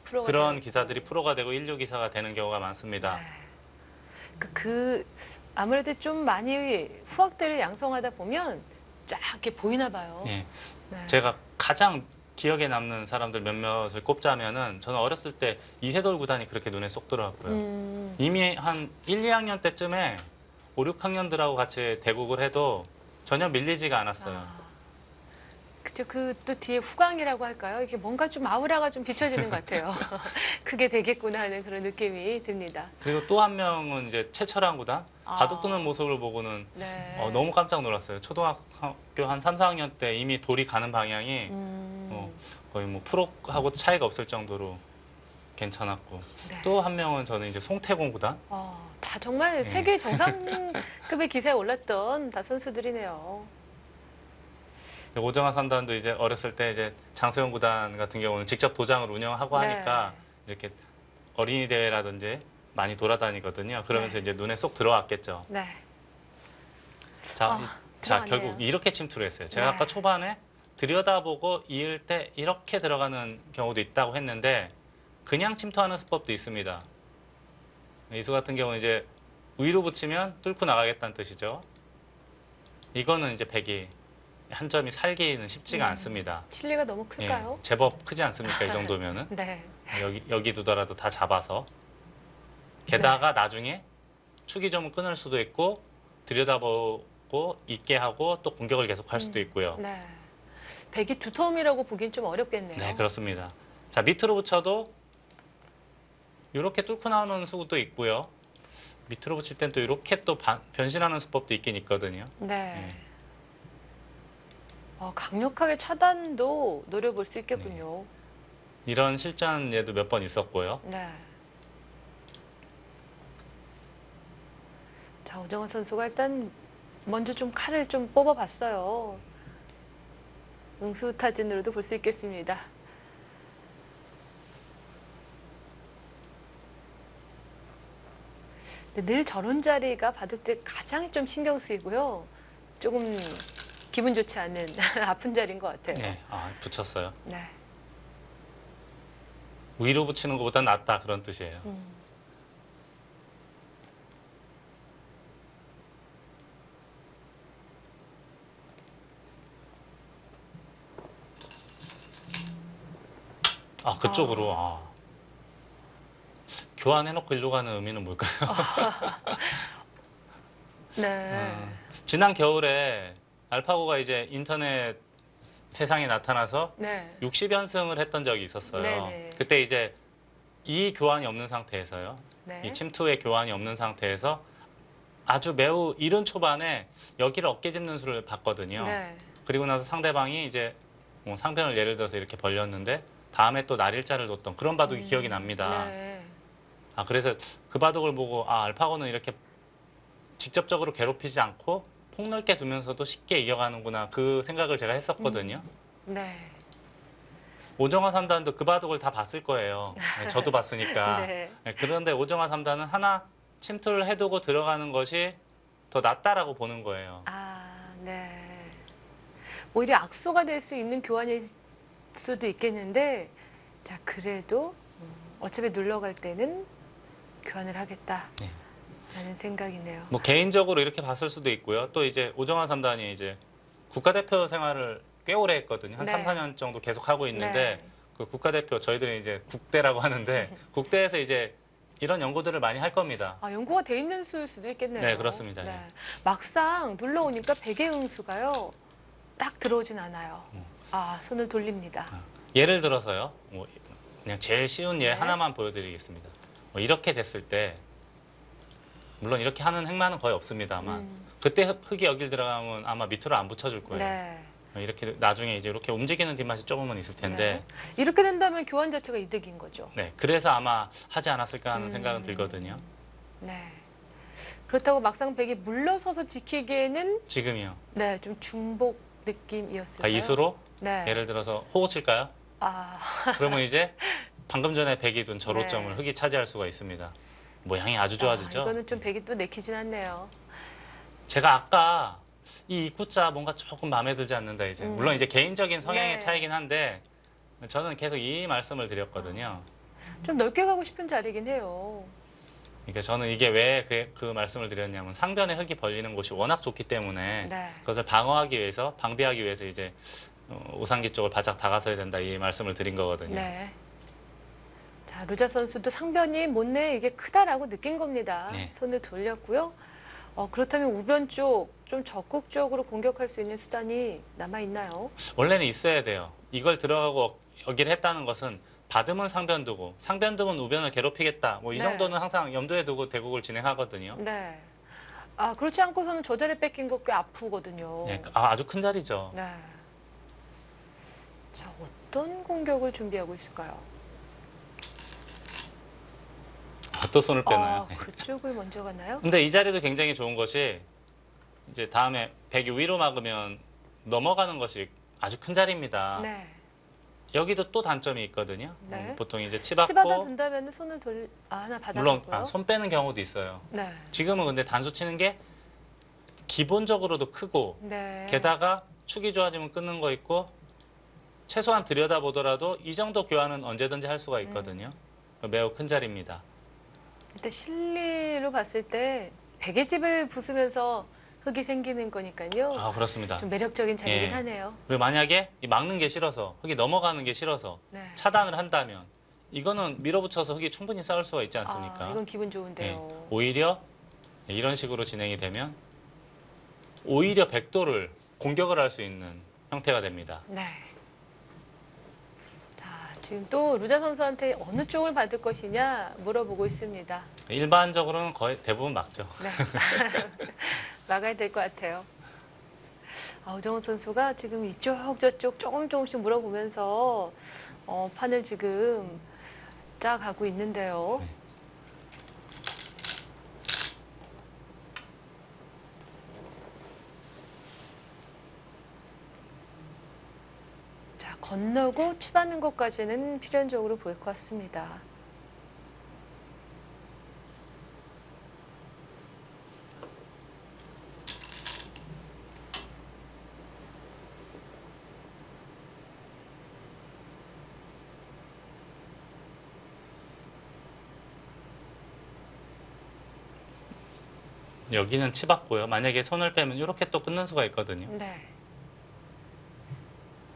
프로가 그런 되고. 기사들이 프로가 되고 인류 기사가 되는 경우가 많습니다. 아무래도 좀 많이 후학들을 양성하다 보면 쫙 이렇게 보이나 봐요. 예. 네. 제가 가장 기억에 남는 사람들 몇몇을 꼽자면은 저는 어렸을 때 이세돌 구단이 그렇게 눈에 쏙 들어왔고요. 이미 한 1, 2학년 때쯤에 5, 6학년들하고 같이 대국을 해도 전혀 밀리지가 않았어요. 그죠. 또 뒤에 후광이라고 할까요? 이게 뭔가 좀 아우라가 좀 비춰지는 것 같아요. 그게 되겠구나 하는 그런 느낌이 듭니다. 그리고 또 한 명은 이제 최철한 구단 바둑 두는 모습을 보고는 네. 너무 깜짝 놀랐어요. 초등학교 한 3, 4학년 때 이미 돌이 가는 방향이 거의 뭐 프로하고 차이가 없을 정도로 괜찮았고 네. 또 한 명은 저는 이제 송태곤 구단. 다 정말 세계 정상급의 기사에 올랐던 다 선수들이네요. 오정환 삼단도 이제 어렸을 때 이제 장소영 구단 같은 경우는 직접 도장을 운영하고 하니까 이렇게 어린이 대회라든지 많이 돌아다니거든요. 그러면서 이제 눈에 쏙 들어왔겠죠. 네. 자, 결국 이렇게 침투를 했어요. 제가 아까 초반에 들여다보고 이을 때 이렇게 들어가는 경우도 있다고 했는데 그냥 침투하는 수법도 있습니다. 이수 같은 경우는 이제 위로 붙이면 뚫고 나가겠다는 뜻이죠. 이거는 이제 백이 한 점이 살기는 쉽지가 않습니다. 칠리가 너무 클까요? 예, 제법 크지 않습니까? 이 정도면은. 네. 여기 두더라도 다 잡아서. 게다가 나중에 축이점을 끊을 수도 있고 들여다보고 있게 하고 또 공격을 계속할 수도 있고요. 네. 백이 두터움이라고 보기엔 좀 어렵겠네요. 네, 그렇습니다. 자, 밑으로 붙여도 이렇게 뚫고 나오는 수도 있고요. 밑으로 붙일 땐 또 이렇게 또 변신하는 수법도 있긴 있거든요. 네. 강력하게 차단도 노려볼 수 있겠군요. 이런 실전 예도 몇 번 있었고요. 네. 자, 오정환 선수가 일단 먼저 좀 칼을 좀 뽑아봤어요. 응수타진으로도 볼 수 있겠습니다. 근데 늘 저런 자리가 받을 때 가장 좀 신경 쓰이고요. 조금 기분 좋지 않은 아픈 자리인 것 같아요. 네, 붙였어요. 네. 위로 붙이는 것보다 낫다 그런 뜻이에요. 그쪽으로. 교환해놓고 일로 가는 의미는 뭘까요? 네. 지난 겨울에 알파고가 이제 인터넷 세상에 나타나서 네. 60연승을 했던 적이 있었어요. 네네. 그때 이제 이 교환이 없는 상태에서요. 네. 이 침투의 교환이 없는 상태에서 아주 매우 이른 초반에 여기를 어깨 짚는 수를 봤거든요. 네. 그리고 나서 상대방이 이제 뭐 상편을 예를 들어서 이렇게 벌렸는데 다음에 또 날일자를 뒀던 그런 바둑이 기억이 납니다. 네. 그래서 그 바둑을 보고 알파고는 이렇게 직접적으로 괴롭히지 않고 폭넓게 두면서도 쉽게 이겨가는구나 그 생각을 제가 했었거든요. 네. 오정환 3단도 그 바둑을 다 봤을 거예요. 네, 저도 봤으니까. 네. 그런데 오정환 3단은 하나 침투를 해두고 들어가는 것이 더 낫다라고 보는 거예요. 네. 오히려 악수가 될 수 있는 교환일 수도 있겠는데, 자, 그래도 어차피 눌러갈 때는 교환을 하겠다. 네. 라는 생각이네요. 뭐 개인적으로 이렇게 봤을 수도 있고요. 또 이제 오정환 3단이 이제 국가대표 생활을 꽤 오래 했거든요. 한 네. 3, 4년 정도 계속 하고 있는데 네. 그 국가대표 저희들은 이제 국대라고 하는데 국대에서 이제 이런 연구들을 많이 할 겁니다. 연구가 돼 있는 수일 수도 있겠네요. 네, 그렇습니다. 네. 막상 눌러오니까 백의 응수가요. 딱 들어오진 않아요. 손을 돌립니다. 예를 들어서요. 뭐 그냥 제일 쉬운 예 네. 하나만 보여드리겠습니다. 이렇게 됐을 때 물론 이렇게 하는 행마는 거의 없습니다만 그때 흙이 여길 들어가면 아마 밑으로 안 붙여줄 거예요. 네. 이렇게 나중에 이제 이렇게 움직이는 뒷맛이 조금은 있을 텐데 네. 이렇게 된다면 교환 자체가 이득인 거죠. 네, 그래서 아마 하지 않았을까 하는 생각은 들거든요. 네. 그렇다고 막상 백이 물러서서 지키기에는 지금이요. 네, 좀 중복 느낌이었을까요? 이수로 네. 예를 들어서 호구 칠까요? 그러면 이제 방금 전에 백이 둔 저로점을 네. 흙이 차지할 수가 있습니다. 모양이 아주 좋아지죠? 이거는 좀 백이 또 내키진 않네요. 제가 아까 이 입구자 뭔가 조금 마음에 들지 않는다 이제. 물론 이제 개인적인 성향의 네. 차이긴 한데 저는 계속 이 말씀을 드렸거든요. 좀 넓게 가고 싶은 자리긴 해요. 그러니까 저는 이게 왜 그 말씀을 드렸냐면 상변에 흙이 벌리는 곳이 워낙 좋기 때문에 네. 그것을 방어하기 위해서 방비하기 위해서 이제 우상기 쪽을 바짝 다가서야 된다 이 말씀을 드린 거거든요. 네. 자, 루자 선수도 상변이 못내 이게 크다라고 느낀 겁니다. 네. 손을 돌렸고요. 그렇다면 우변 쪽 좀 적극적으로 공격할 수 있는 수단이 남아 있나요? 원래는 있어야 돼요. 이걸 들어가고 여기를 했다는 것은 받으면 상변 두고 상변 두면 우변을 괴롭히겠다. 뭐 이 네. 정도는 항상 염두에 두고 대국을 진행하거든요. 네. 아, 그렇지 않고서는 저 자리 뺏긴 거 꽤 아프거든요. 네, 아주 큰 자리죠. 네. 자, 어떤 공격을 준비하고 있을까요? 또 손을 빼나요? 네. 그쪽을 먼저 가나요? 근데 이 자리도 굉장히 좋은 것이 이제 다음에 백이 위로 막으면 넘어가는 것이 아주 큰 자리입니다. 네. 여기도 또 단점이 있거든요. 네. 보통 이제 치받아 치받고 둔다면 손을 하나 물론 받아줬고요. 손 빼는 경우도 있어요. 네. 지금은 근데 단수 치는 게 기본적으로도 크고 네. 게다가 축이 좋아지면 끊는 거 있고 최소한 들여다보더라도 이 정도 교환은 언제든지 할 수가 있거든요. 매우 큰 자리입니다. 일단 실리로 봤을 때 베개집을 부수면서 흙이 생기는 거니까요. 아 그렇습니다. 좀 매력적인 자리긴 예. 하네요. 그리고 만약에 이 막는 게 싫어서 흙이 넘어가는 게 싫어서 네. 차단을 한다면 이거는 밀어붙여서 흙이 충분히 싸울 수가 있지 않습니까? 이건 기분 좋은데요. 예. 오히려 이런 식으로 진행이 되면 오히려 백도를 공격을 할 수 있는 형태가 됩니다. 네. 자, 지금 또 루자 선수한테 어느 쪽을 받을 것이냐 물어보고 있습니다. 일반적으로는 거의 대부분 막죠. 네. 막아야 될 것 같아요. 우정훈 선수가 지금 이쪽 저쪽 조금씩 물어보면서 판을 지금 짜가고 있는데요. 네. 자, 건너고 치받는 것까지는 필연적으로 보일 것 같습니다. 여기는 치받고요. 만약에 손을 빼면 이렇게 또 끊는 수가 있거든요. 네.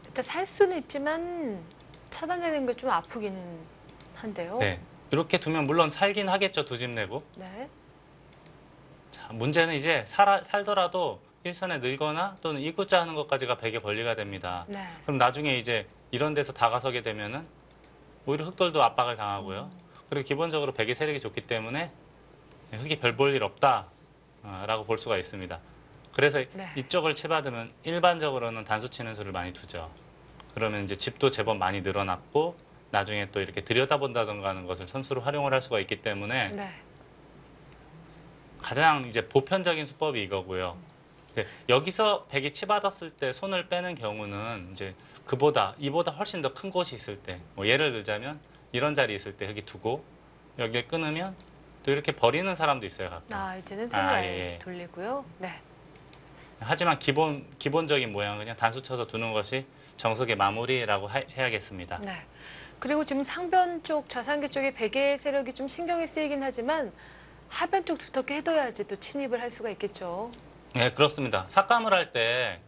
일단 살 수는 있지만 차단되는 게 좀 아프기는 한데요. 네. 이렇게 두면 물론 살긴 하겠죠. 두 집 내고. 네. 자, 문제는 이제 살더라도 일선에 늘거나 또는 입구자 하는 것까지가 백의 권리가 됩니다. 네. 그럼 나중에 이제 이런 데서 다가서게 되면은 오히려 흑돌도 압박을 당하고요. 그리고 기본적으로 백의 세력이 좋기 때문에 흑이 별 볼 일 없다. 라고 볼 수가 있습니다. 그래서 네. 이쪽을 치받으면 일반적으로는 단수 치는 수를 많이 두죠. 그러면 이제 집도 제법 많이 늘어났고 나중에 또 이렇게 들여다본다던가 하는 것을 선수로 활용을 할 수가 있기 때문에 네. 가장 이제 보편적인 수법이 이거고요. 이제 여기서 백이 치받았을 때 손을 빼는 경우는 이제 이보다 훨씬 더 큰 곳이 있을 때, 뭐 예를 들자면 이런 자리 있을 때 흙이 두고 여기를 끊으면 또 이렇게 버리는 사람도 있어요. 가끔. 이제는 손을 예. 돌리고요. 네. 하지만 기본적인 모양 그냥 단수 쳐서 두는 것이 정석의 마무리라고 해야겠습니다. 네. 그리고 지금 상변 쪽, 좌상계 쪽에 베개 세력이 좀 신경이 쓰이긴 하지만 하변 쪽 두텁게 해둬야지 또 침입을 할 수가 있겠죠. 네, 그렇습니다. 삭감을 할 때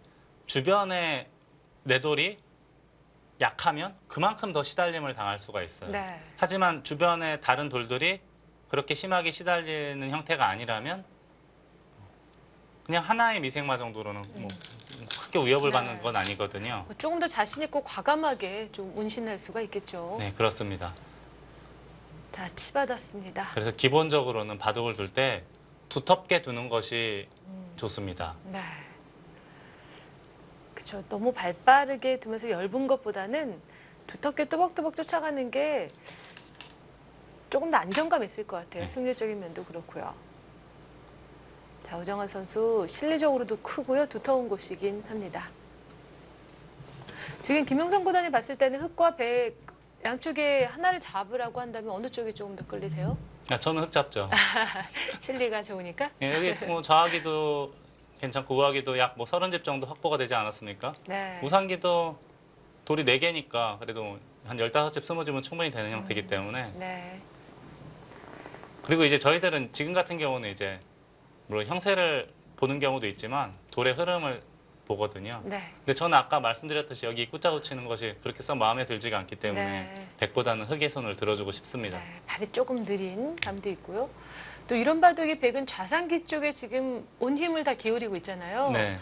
주변에 내돌이 약하면 그만큼 더 시달림을 당할 수가 있어요. 네. 하지만 주변에 다른 돌들이 그렇게 심하게 시달리는 형태가 아니라면 그냥 하나의 미생마 정도로는 뭐 크게 위협을 네. 받는 건 아니거든요. 뭐 조금 더 자신 있고 과감하게 좀 운신할 수가 있겠죠. 네, 그렇습니다. 자, 치받았습니다. 그래서 기본적으로는 바둑을 둘 때 두텁게 두는 것이 좋습니다. 네. 그렇죠. 너무 발빠르게 두면서 얇은 것보다는 두텁게 또박또박 쫓아가는 게 조금 더 안정감 있을 것 같아요. 네. 승률적인 면도 그렇고요. 자, 우정환 선수 실리적으로도 크고요. 두터운 곳이긴 합니다. 지금 김영선 구단이 봤을 때는 흑과 백 양쪽에 하나를 잡으라고 한다면 어느 쪽이 조금 더 끌리세요? 저는 흑 잡죠. 실리가 좋으니까? 예, 여기 뭐 저하기도 괜찮고 우하기도 약 뭐 30집 정도 확보가 되지 않았습니까? 네. 우상기도 돌이 4개니까 그래도 한 15집, 20집은 충분히 되는 형태이기 때문에 네. 그리고 이제 저희들은 지금 같은 경우는 이제 물론 형세를 보는 경우도 있지만 돌의 흐름을 보거든요. 네. 근데 저는 아까 말씀드렸듯이 여기 꾸자고 치는 것이 그렇게 썩 마음에 들지가 않기 때문에 네. 백보다는 흙의 손을 들어주고 싶습니다. 네. 발이 조금 느린 감도 있고요. 또 이런 바둑이 백은 좌상기 쪽에 지금 온 힘을 다 기울이고 있잖아요. 네.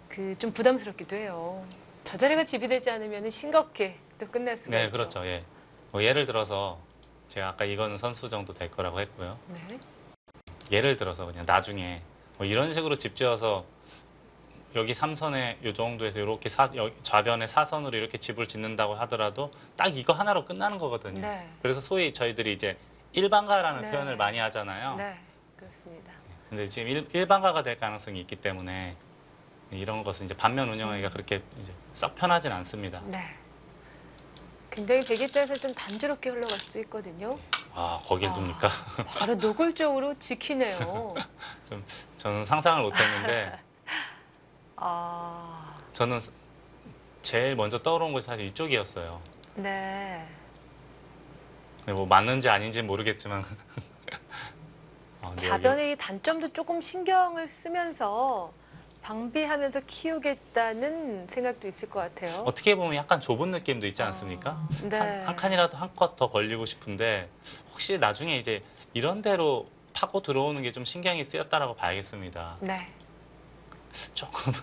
그 좀 부담스럽기도 해요. 저 자리가 지비되지 않으면 싱겁게 또 끝날 수가 네, 있죠. 그렇죠. 예. 뭐 예를 들어서 제가 아까 이거는 선수 정도 될 거라고 했고요. 네. 예를 들어서 그냥 나중에 뭐 이런 식으로 집 지어서 여기 3선에 요 정도에서 이렇게 좌변에 4선으로 이렇게 집을 짓는다고 하더라도 딱 이거 하나로 끝나는 거거든요. 네. 그래서 소위 저희들이 이제 일반가라는 네. 표현을 많이 하잖아요. 네. 그렇습니다. 근데 지금 일반가가 될 가능성이 있기 때문에 이런 것은 이제 반면 운영하기가 그렇게 이제 썩 편하진 않습니다. 네. 굉장히 백입자에서 좀 단조롭게 흘러갈 수 있거든요. 아, 거길 둡니까? 바로 노골적으로 지키네요. 저는 상상을 못했는데 아, 저는 제일 먼저 떠오른 것이 사실 이쪽이었어요. 네. 근데 뭐 맞는지 아닌지 모르겠지만 근데 여기 자변의 이 단점도 조금 신경을 쓰면서 방비하면서 키우겠다는 생각도 있을 것 같아요. 어떻게 보면 약간 좁은 느낌도 있지 않습니까? 네. 한 칸이라도 한 컷 더 벌리고 싶은데 혹시 나중에 이제 이런 데로 파고 들어오는 게 좀 신경이 쓰였다라고 봐야겠습니다. 네. 조금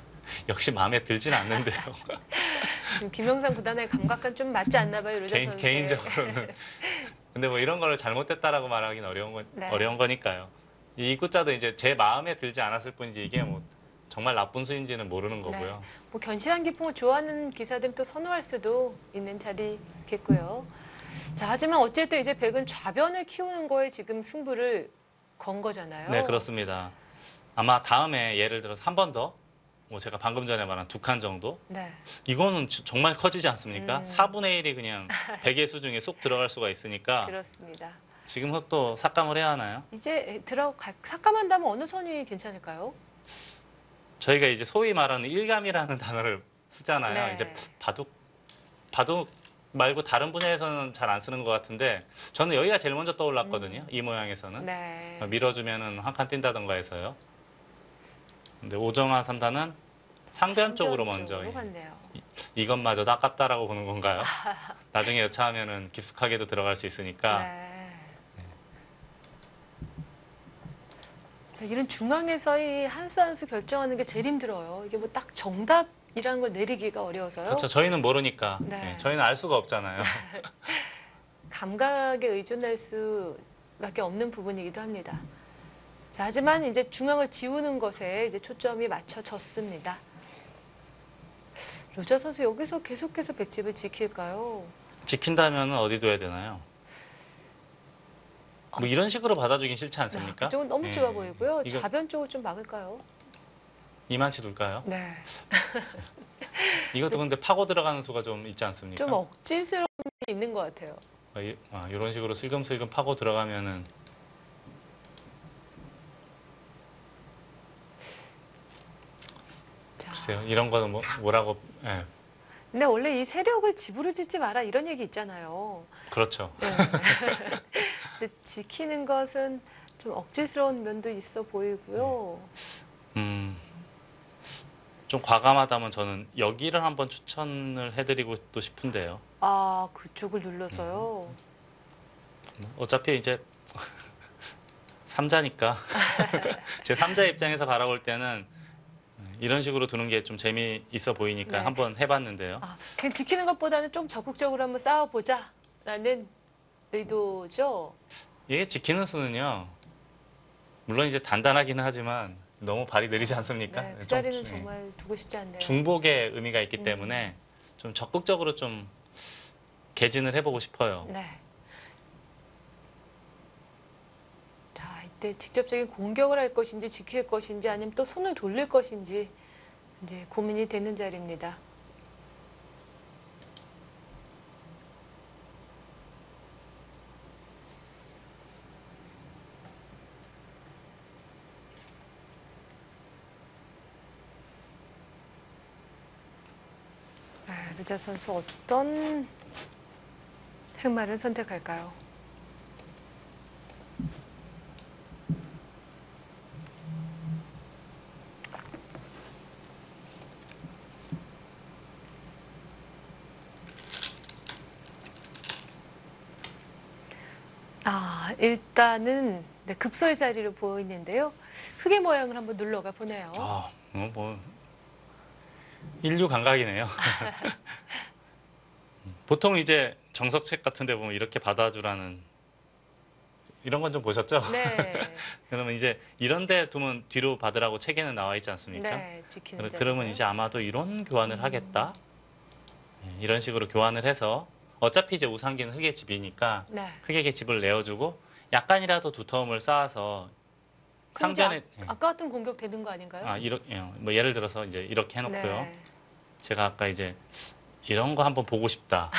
역시 마음에 들진 않는데요. 지금 김영삼 구단의 감각과 좀 맞지 않나 봐요, 루자 선수. 개인적으로는. 근데 뭐 이런 거를 잘못됐다라고 말하기는 네. 어려운 거니까요. 이 입구자도 이제 제 마음에 들지 않았을 뿐이지 이게 뭐 정말 나쁜 수인지는 모르는 거고요. 뭐 견실한 기풍을 좋아하는 기사들은 또 선호할 수도 있는 자리겠고요. 자, 하지만 어쨌든 이제 백은 좌변을 키우는 거에 지금 승부를 건 거잖아요. 네, 그렇습니다. 아마 다음에 예를 들어서 한 번 더, 뭐 제가 방금 전에 말한 2칸 정도? 네. 이거는 정말 커지지 않습니까? 4분의 1이 그냥 베개 수중에 쏙 들어갈 수가 있으니까 그렇습니다. 지금 흙도 삭감을 해야 하나요? 이제 삭감한다면 어느 선이 괜찮을까요? 저희가 이제 소위 말하는 일감이라는 단어를 쓰잖아요. 네. 이제 바둑 말고 다른 분야에서는 잘 안 쓰는 것 같은데 저는 여기가 제일 먼저 떠올랐거든요. 이 모양에서는. 네. 밀어주면은 한 칸 뛴다던가 해서요. 근데 오정화 3단은 상변 쪽으로 먼저 갔네요. 이것마저도 아깝다라고 보는 건가요? 나중에 여차하면은 깊숙하게도 들어갈 수 있으니까. 네. 자, 이런 중앙에서의 한 수 한 수 결정하는 게 제일 힘들어요. 이게 뭐 딱 정답이라는 걸 내리기가 어려워서요. 그렇죠. 저희는 모르니까. 네. 네, 저희는 알 수가 없잖아요. 감각에 의존할 수밖에 없는 부분이기도 합니다. 자, 하지만 이제 중앙을 지우는 것에 이제 초점이 맞춰졌습니다. 루자 선수 여기서 계속해서 백집을 지킬까요? 지킨다면 어디 둬야 되나요? 뭐 이런 식으로 받아주긴 싫지 않습니까? 그쪽은 너무 예. 좁아 보이고요. 이거 좌변 쪽을 좀 막을까요? 이만치 둘까요? 네. 이것도 근데 파고 들어가는 수가 좀 있지 않습니까? 좀 억지스러움이 있는 것 같아요. 이런 식으로 슬금슬금 파고 들어가면은 자, 글쎄요. 이런 거는 뭐라고 예. 근데 원래 이 세력을 집으로 짓지 마라 이런 얘기 있잖아요. 그렇죠. 네. 근데 지키는 것은 좀 억지스러운 면도 있어 보이고요. 좀 과감하다면 저는 여기를 한번 추천을 해드리고 또 싶은데요. 아, 그쪽을 눌러서요. 어차피 이제 3자니까 제 3자 입장에서 바라볼 때는 이런 식으로 두는 게 좀 재미있어 보이니까 네. 한번 해봤는데요. 아, 그냥 지키는 것보다는 좀 적극적으로 한번 싸워보자라는 의도죠. 이게 지키는 수는요. 물론 이제 단단하기는 하지만 너무 발이 느리지 않습니까? 네, 그 좀 자리는 정말 두고 싶지 않네요. 중복의 의미가 있기 때문에 좀 적극적으로 좀 개진을 해보고 싶어요. 네. 자, 이때 직접적인 공격을 할 것인지 지킬 것인지 아니면 또 손을 돌릴 것인지 이제 고민이 되는 자리입니다. 나르자 선수 어떤 행마를 선택할까요? 일단은 네, 급소의 자리로 보이는데요. 흙의 모양을 한번 눌러가 보네요. 뭐 인류 감각이네요. 보통 이제 정석책 같은 데 보면 이렇게 받아주라는 이런 건 좀 보셨죠? 네. 그러면 이제 이런 데 두면 뒤로 받으라고 책에는 나와 있지 않습니까? 네, 지키는 자리. 그러면 이제 아마도 이런 교환을 하겠다. 이런 식으로 교환을 해서 어차피 이제 우상기는 흙의 집이니까 네. 흙에게 집을 내어주고 약간이라도 두터움을 쌓아서 그럼 이제 상변에 아까 같은 공격 되는 거 아닌가요? 이렇게 뭐 예를 들어서 이제 이렇게 해놓고요. 네. 제가 아까 이제 이런 거 한번 보고 싶다.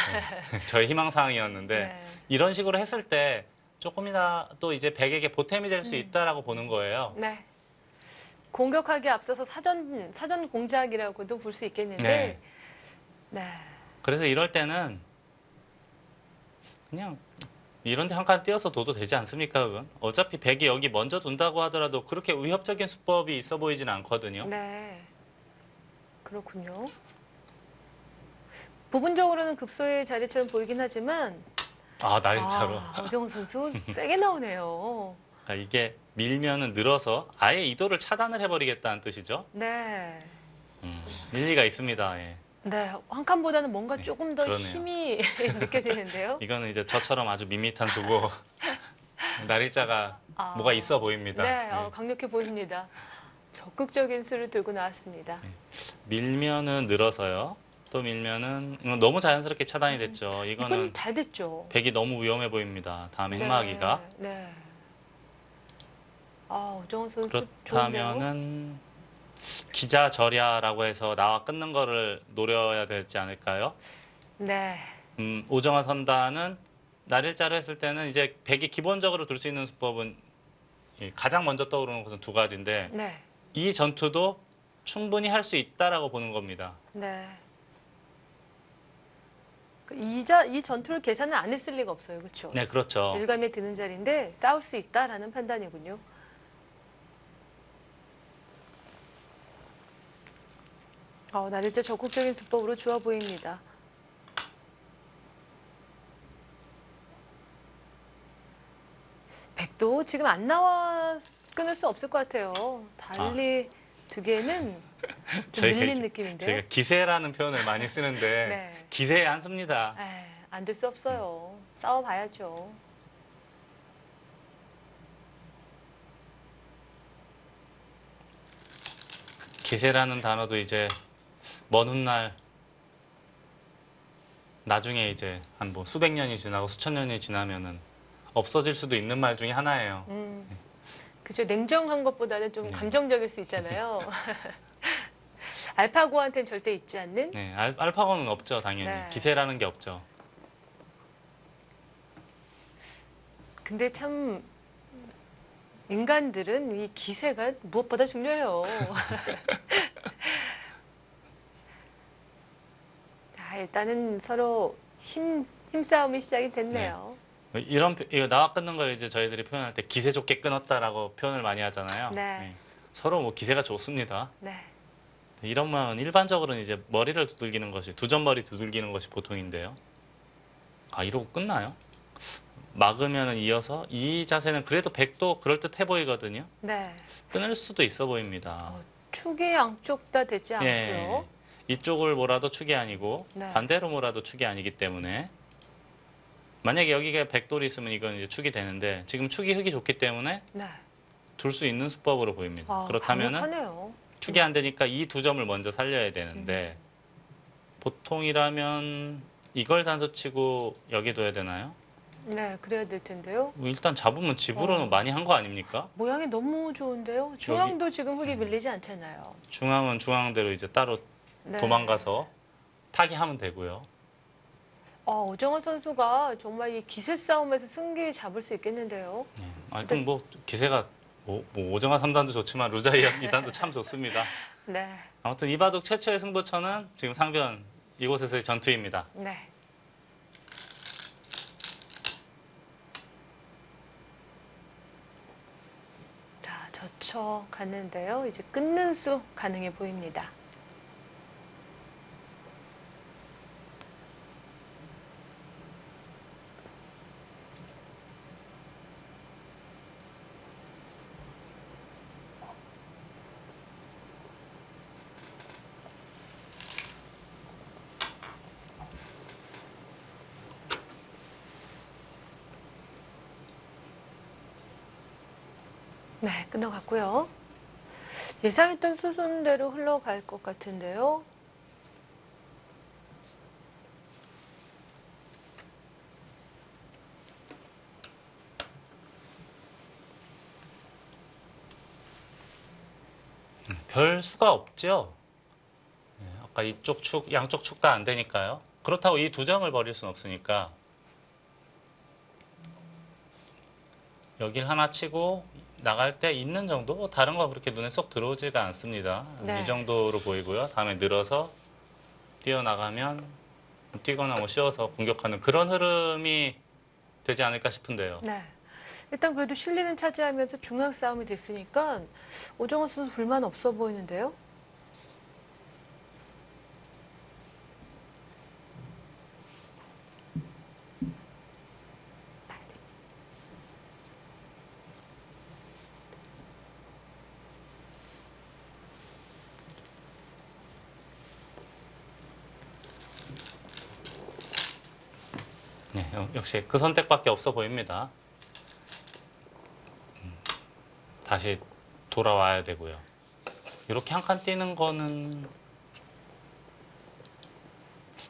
저의 희망사항이었는데 네. 이런 식으로 했을 때 조금이라도 이제 백에게 보탬이 될 수 있다라고 보는 거예요. 네. 공격하기 앞서서 사전 공작이라고도 볼 수 있겠는데. 네. 그래서 이럴 때는 그냥 이런 데 한 칸 띄어서 둬도 되지 않습니까? 그건? 어차피 백이 여기 먼저 둔다고 하더라도 그렇게 위협적인 수법이 있어 보이지는 않거든요. 네. 그렇군요. 부분적으로는 급소의 자리처럼 보이긴 하지만 날짜로. 오정훈 선수 세게 나오네요. 그러니까 이게 밀면은 늘어서 아예 이도를 차단을 해버리겠다는 뜻이죠. 네. 일리가 있습니다. 예. 네, 한 칸보다는 뭔가 조금 더 그러네요. 힘이 느껴지는데요. 이거는 이제 저처럼 아주 밋밋한 수고 날일자가 뭐가 있어 보입니다. 네, 예. 강력해 보입니다. 적극적인 수를 들고 나왔습니다. 밀면은 늘어서요. 또 밀면은 이건 너무 자연스럽게 차단이 됐죠. 이건 이거는 잘 됐죠. 백이 너무 위험해 보입니다. 다음에 행마하기가. 네. 오정훈 선수 좋은데요. 그렇다면은 기자절야라고 해서 나와 끊는 거를 노려야 되지 않을까요? 네. 오정화 선단은 날일자로 했을 때는 이제 백이 기본적으로 둘 수 있는 수법은 가장 먼저 떠오르는 것은 두 가지인데 네. 이 전투도 충분히 할 수 있다라고 보는 겁니다. 네. 이 전투를 계산을 안 했을 리가 없어요. 그렇죠? 네, 그렇죠. 일감에 드는 자리인데 싸울 수 있다라는 판단이군요. 날일자 적극적인 수법으로 좋아 보입니다. 백도 지금 안 나와 끊을 수 없을 것 같아요. 달리 두 개는 좀 밀린 이제- 느낌인데요. 저희가 기세라는 표현을 많이 쓰는데 네. 기세에 안 씁니다. 안 될 수 없어요. 싸워봐야죠. 기세라는 단어도 이제 먼 훗날 나중에 이제 한 뭐 수백 년이 지나고 수천 년이 지나면은 없어질 수도 있는 말 중에 하나예요. 그죠. 냉정한 것보다는 좀 네. 감정적일 수 있잖아요. 알파고한테는 절대 있지 않는. 네, 알파고는 없죠, 당연히. 네. 기세라는 게 없죠. 근데 참 인간들은 이 기세가 무엇보다 중요해요. 일단은 서로 힘싸움이 시작이 됐네요. 이거 나와 끊는 걸 이제 저희들이 표현할 때 기세 좋게 끊었다라고 표현을 많이 하잖아요. 네. 서로 뭐 기세가 좋습니다. 네. 이런 마음은 일반적으로는 이제 머리를 두들기는 것이 두점머리 두들기는 것이 보통인데요. 이러고 끝나요? 막으면 이어서 이 자세는 그래도 백도 그럴듯해 보이거든요. 네. 끊을 수도 있어 보입니다. 축이 양쪽 다 되지 않고요. 예. 이쪽을 몰아도 축이 아니고 네. 반대로 몰아도 축이 아니기 때문에 만약에 여기가 백돌이 있으면 이건 이제 축이 되는데 지금 축이 흙이 좋기 때문에 네. 둘 수 있는 수법으로 보입니다. 그렇다면은 강력하네요. 축이 안 되니까 이 두 점을 먼저 살려야 되는데 보통이라면 이걸 단서치고 여기 둬야 되나요? 네, 그래야 될 텐데요. 일단 잡으면 집으로는 많이 한 거 아닙니까? 모양이 너무 좋은데요. 중앙도 지금 흙이 밀리지 않잖아요. 중앙은 중앙대로 이제 따로 네. 도망가서 타기하면 되고요. 오정환 선수가 정말 이 기세 싸움에서 승기 잡을 수 있겠는데요. 하여튼 뭐 기세가 뭐 오정화 3단도 좋지만 루자이어 2단도 참 좋습니다. 네. 아무튼 이바둑 최초의 승부처는 지금 상변 이곳에서의 전투입니다. 네. 자, 젖혀 갔는데요. 이제 끊는 수 가능해 보입니다. 네, 끝나갔고요. 예상했던 수순대로 흘러갈 것 같은데요. 별 수가 없죠. 아까 이쪽 축, 양쪽 축 다 안 되니까요. 그렇다고 이 두 점을 버릴 수는 없으니까 여길 하나 치고 나갈 때 있는 정도? 다른 거 그렇게 눈에 쏙 들어오지가 않습니다. 네. 이 정도로 보이고요. 다음에 늘어서 뛰어나가면 뛰거나 뭐 쉬어서 공격하는 그런 흐름이 되지 않을까 싶은데요. 네. 일단 그래도 실리는 차지하면서 중앙 싸움이 됐으니까 오정원 선수 불만 없어 보이는데요. 네, 역시 그 선택밖에 없어 보입니다. 다시 돌아와야 되고요. 이렇게 한 칸 뛰는 거는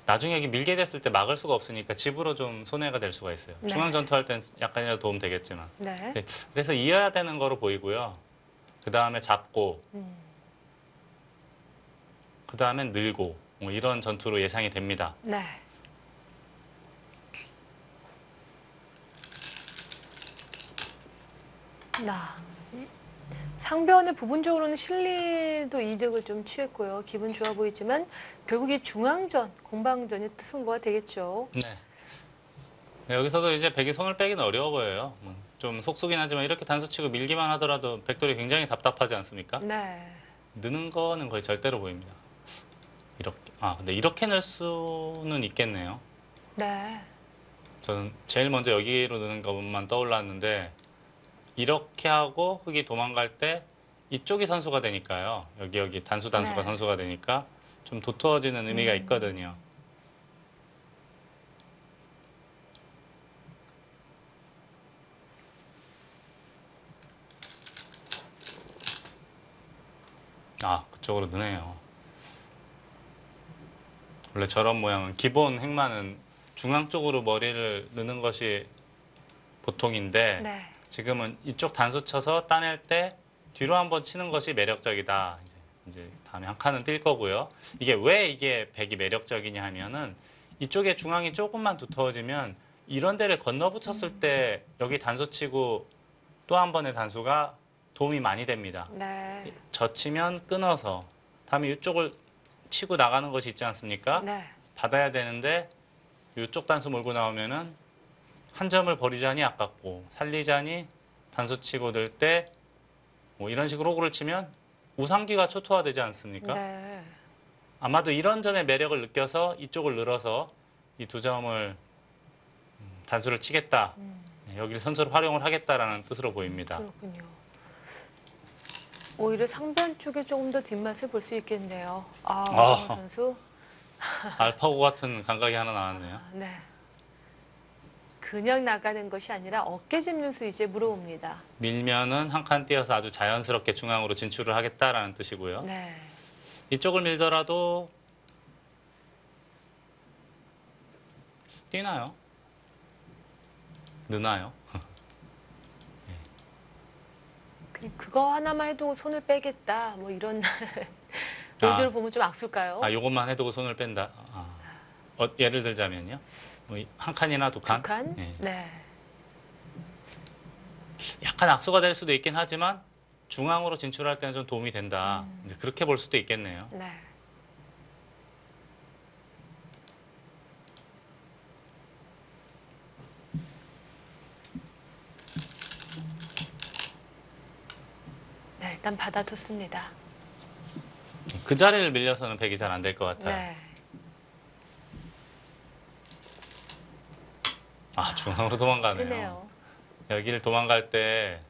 나중에 여기 밀게 됐을 때 막을 수가 없으니까 집으로 좀 손해가 될 수가 있어요. 네. 중앙 전투할 땐 약간이라도 도움 되겠지만. 네. 네, 그래서 이어야 되는 거로 보이고요. 그 다음에 잡고, 그 다음에 늘고 뭐 이런 전투로 예상이 됩니다. 네. 상변의 부분적으로는 실리도 이득을 좀 취했고요. 기분 좋아 보이지만 결국 이 중앙전, 공방전이 또 승부가 되겠죠. 네. 네, 여기서도 이제 백이 손을 빼기는 어려워 보여요. 좀 속수긴 하지만 이렇게 단수 치고 밀기만 하더라도 백돌이 굉장히 답답하지 않습니까? 네. 느는 거는 거의 절대로 보입니다. 이렇게. 근데 이렇게 낼 수는 있겠네요. 네. 저는 제일 먼저 여기로 느는 것만 떠올랐는데 이렇게 하고 흑이 도망갈 때 이쪽이 선수가 되니까요. 여기 단수가 네. 선수가 되니까 좀 도토어지는 의미가 있거든요. 그쪽으로 느네요. 원래 저런 모양은 기본 행만은 중앙 쪽으로 머리를 느는 것이 보통인데 네. 지금은 이쪽 단수 쳐서 따낼 때 뒤로 한번 치는 것이 매력적이다. 이제 다음에 한 칸은 뛸 거고요. 이게 백이 매력적이냐 하면은 이쪽에 중앙이 조금만 두터워지면 이런 데를 건너붙였을 때 여기 단수 치고 또 한 번의 단수가 도움이 많이 됩니다. 네. 젖히면 끊어서 다음에 이쪽을 치고 나가는 것이 있지 않습니까? 네. 받아야 되는데 이쪽 단수 몰고 나오면은 한 점을 버리자니 아깝고 살리자니 단수 치고 들 때 뭐 이런 식으로 호구를 치면 우상기가 초토화되지 않습니까? 네. 아마도 이런 점의 매력을 느껴서 이쪽을 늘어서 이 두 점을 단수를 치겠다. 여기를 선수로 활용을 하겠다라는 뜻으로 보입니다. 그렇군요. 오히려 상변 쪽에 조금 더 뒷맛을 볼 수 있겠네요. 오정원 선수. 알파고 같은 감각이 하나 나왔네요. 네. 그냥 나가는 것이 아니라 어깨 짚는 수 이제 물어봅니다. 밀면은 한 칸 띄어서 아주 자연스럽게 중앙으로 진출을 하겠다라는 뜻이고요. 네. 이쪽을 밀더라도 뛰나요? 느나요? 그거 하나만 해도 손을 빼겠다. 뭐 이런 노조를 보면 좀 악술까요? 요것만 해두고 손을 뺀다. 예를 들자면요. 한 칸이나 두 칸? 두 칸? 네. 네. 약간 악수가 될 수도 있긴 하지만 중앙으로 진출할 때는 좀 도움이 된다. 이제 그렇게 볼 수도 있겠네요. 네. 일단 받아뒀습니다. 그 자리를 밀려서는 백이 잘 안 될 것 같아요. 네. 아, 중앙으로 도망가네요. 뜨네요. 여기를 도망갈 때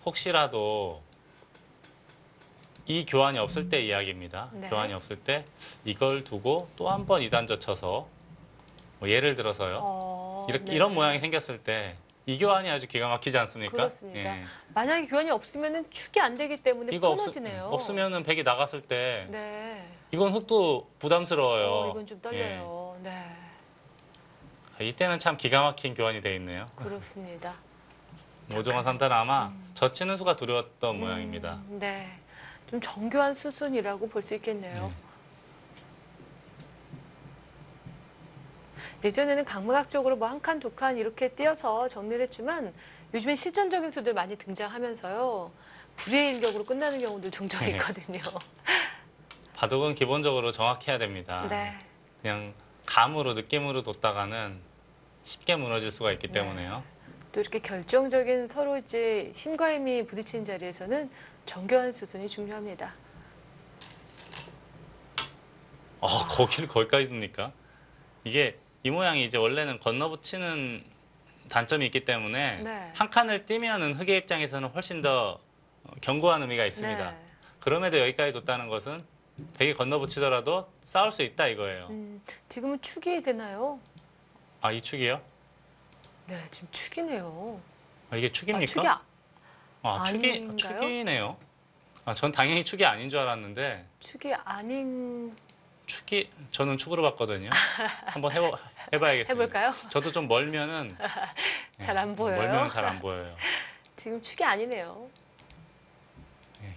혹시라도 이 교환이 없을 때 이야기입니다. 네. 교환이 없을 때 이걸 두고 또 한 번 2단 젖혀서 뭐 예를 들어서요. 네. 이런 모양이 생겼을 때 이 교환이 아주 기가 막히지 않습니까? 그렇습니다. 예. 만약에 교환이 없으면 축이 안 되기 때문에 이거 끊어지네요. 없으면은 백이 나갔을 때 네. 이건 흙도 부담스러워요. 이건 좀 떨려요. 네. 예. 이때는 참 기가 막힌 교환이 돼 있네요. 그렇습니다. 오정환 삼단은 아마 젖히는 수가 두려웠던 모양입니다. 네. 좀 정교한 수순이라고 볼 수 있겠네요. 예전에는 강문학적으로 뭐 한 칸, 두 칸 이렇게 띄어서 정리를 했지만 요즘엔 실전적인 수들 많이 등장하면서요. 불의 일격으로 끝나는 경우도 종종 있거든요. 바둑은 기본적으로 정확해야 됩니다. 네. 그냥 감으로 느낌으로 뒀다가는 쉽게 무너질 수가 있기 네. 때문에요. 또 이렇게 결정적인 서로 이제 힘과 힘이 부딪히는 자리에서는 정교한 수순이 중요합니다. 거기까지 듭니까? 이게 이 모양이 이제 원래는 건너붙이는 단점이 있기 때문에 네. 한 칸을 띄면은 흑의 입장에서는 훨씬 더 견고한 의미가 있습니다. 네. 그럼에도 여기까지 뒀다는 것은 백이 건너붙이더라도 싸울 수 있다 이거예요. 지금은 축이 되나요? 아, 이 축이요? 네, 지금 축이네요. 아, 이게 축입니까? 축이 아닌가요? 축이네요. 전 당연히 축이 아닌 줄 알았는데 축이 아닌 저는 축으로 봤거든요. 한번 해봐야겠습니다. 해볼까요? 저도 좀 멀면은 잘 안 보여요. 멀면 잘 안 보여요. 지금 축이 아니네요.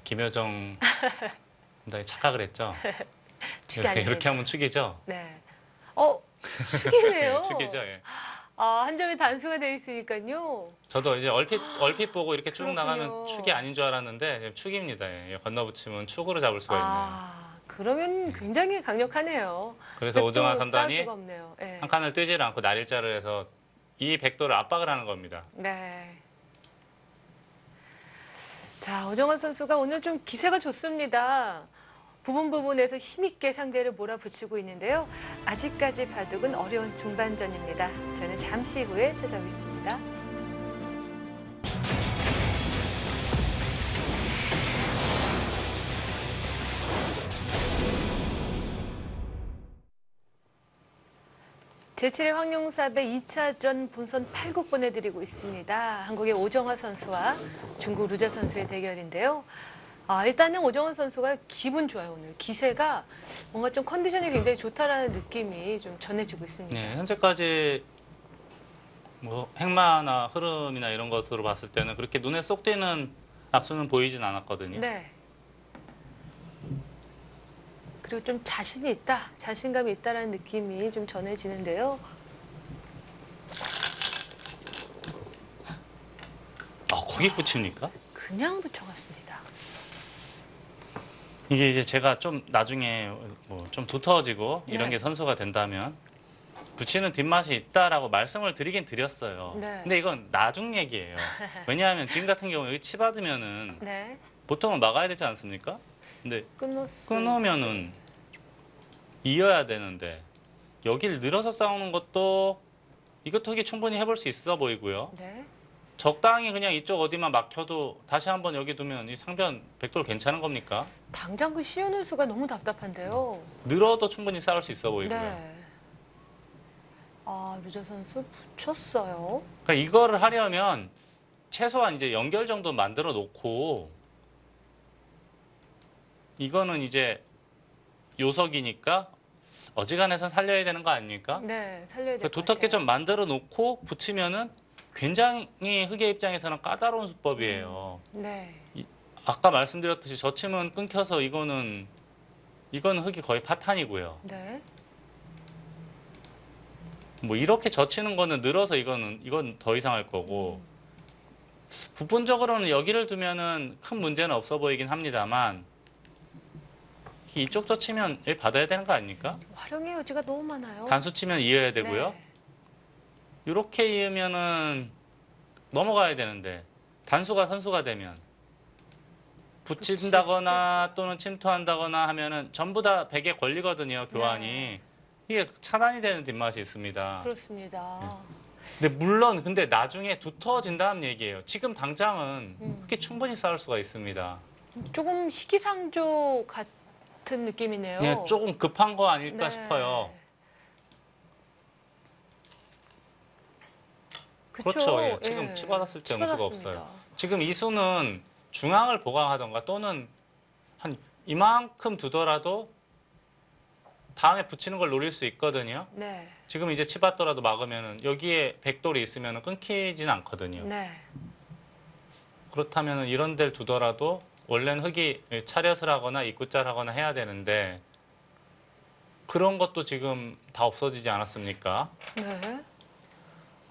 김여정 분단이 착각을 했죠. 축이 아니네요. 이렇게 하면 축이죠. 네. 축이네요. 축이죠. 예. 한 점이 단수가 돼 있으니까요. 저도 이제 얼핏 보고 이렇게 쭉 그렇군요. 나가면 축이 아닌 줄 알았는데 축입니다. 예. 건너붙이면 축으로 잡을 수가 있네요. 그러면 굉장히 강력하네요. 그래서 오정환 또 삼단이 싸울 수가 없네요. 네. 한 칸을 떼지를 않고 날일자를 해서 이 백도를 압박을 하는 겁니다. 네. 자, 오정환 선수가 오늘 좀 기세가 좋습니다. 부분에서 힘있게 상대를 몰아붙이고 있는데요. 아직까지 바둑은 어려운 중반전입니다. 저는 잠시 후에 찾아오겠습니다. 제7회 황룡사배 2차전 본선 8국 보내드리고 있습니다. 한국의 오정화 선수와 중국 루저 선수의 대결인데요. 일단은 오정환 선수가 기분 좋아요, 오늘. 기세가 뭔가 좀 컨디션이 굉장히 좋다라는 느낌이 좀 전해지고 있습니다. 네, 현재까지 뭐 행마나 흐름이나 이런 것으로 봤을 때는 그렇게 눈에 쏙 띄는 악수는 보이진 않았거든요. 네. 그리고 좀 자신이 있다, 자신감이 있다라는 느낌이 좀 전해지는데요. 거기 붙입니까? 그냥 붙여갔습니다. 이게 이제 제가 좀 나중에 뭐 좀 두터워지고 이런 네. 게 선수가 된다면 붙이는 뒷맛이 있다라고 말씀을 드리긴 드렸어요. 네. 근데 이건 나중 얘기예요. 왜냐하면 지금 같은 경우에 여기 치 받으면은 네. 보통은 막아야 되지 않습니까? 근데 끊었어요. 끊으면은 이어야 되는데 여기를 늘어서 싸우는 것도 이것도 흙이 충분히 해볼 수 있어 보이고요. 네. 적당히 그냥 이쪽 어디만 막혀도 다시 한번 여기 두면 이 상변 백돌 괜찮은 겁니까? 당장 그 씌우는 수가 너무 답답한데요. 늘어도 충분히 싸울 수 있어 보이고요. 네. 루저 선수 붙였어요. 그러니까 이거를 하려면 최소한 이제 연결 정도 만들어 놓고 이거는 이제 요석이니까 어지간해선 살려야 되는 거 아닙니까? 네, 살려야 될 것 두텁게 같아요. 좀 만들어 놓고 붙이면은 굉장히 흑의 입장에서는 까다로운 수법이에요. 네. 아까 말씀드렸듯이 젖힘은 끊겨서 이거는 흑이 거의 파탄이고요. 네. 뭐 이렇게 젖히는 거는 늘어서 이건 더 이상 할 거고 부분적으로는 여기를 두면은 큰 문제는 없어 보이긴 합니다만 이쪽도 치면 여기 받아야 되는 거 아닙니까? 활용의 여지가 너무 많아요. 단수 치면 이어야 되고요. 네. 이렇게 이으면은 넘어가야 되는데 단수가 선수가 되면 붙인다거나 또는 침투한다거나 하면은 전부 다 백에 걸리거든요, 교환이. 네. 이게 차단이 되는 뒷맛이 있습니다. 그렇습니다. 근데 물론 근데 나중에 두터워진다는 얘기예요. 지금 당장은 그렇게 충분히 싸울 수가 있습니다. 조금 시기상조 같은 느낌이네요. 네, 조금 급한 거 아닐까 네. 싶어요. 그쵸? 그렇죠. 예, 지금 예. 치받았을 때 음수가 치받았습니다. 없어요. 지금 이 수는 중앙을 보강하던가 또는 한 이만큼 두더라도 다음에 붙이는 걸 노릴 수 있거든요. 네. 지금 이제 치받더라도 막으면은 여기에 백돌이 있으면 끊기진 않거든요. 네. 그렇다면 이런 데를 두더라도 원래는 흙이 차렷을 하거나 입구자를 하거나 해야 되는데 그런 것도 지금 다 없어지지 않았습니까? 네.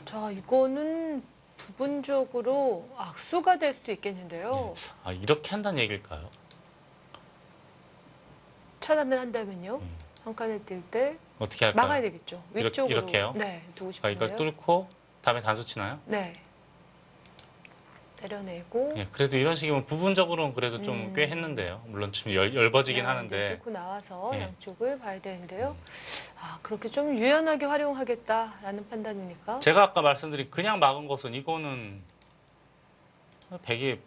자, 이거는 부분적으로 악수가 될 수 있겠는데요. 아, 이렇게 한다는 얘기일까요? 차단을 한다면요. 한 칸을 뛸 때 어떻게 할까요? 막아야 되겠죠. 이렇게- 위쪽으로. 이렇게요? 네, 두고 아, 이걸 싶은데요. 뚫고 다음에 단수 치나요? 네. 때려내고. 예, 그래도 이런 식이면 부분적으로는 그래도 좀 꽤 했는데요. 물론 지금 열버지긴 네, 하는데 이제 뚫고 나와서 예. 양쪽을 봐야 되는데요. 아, 그렇게 좀 유연하게 활용하겠다라는 판단입니까? 제가 아까 말씀드린 그냥 막은 것은 이거는 백이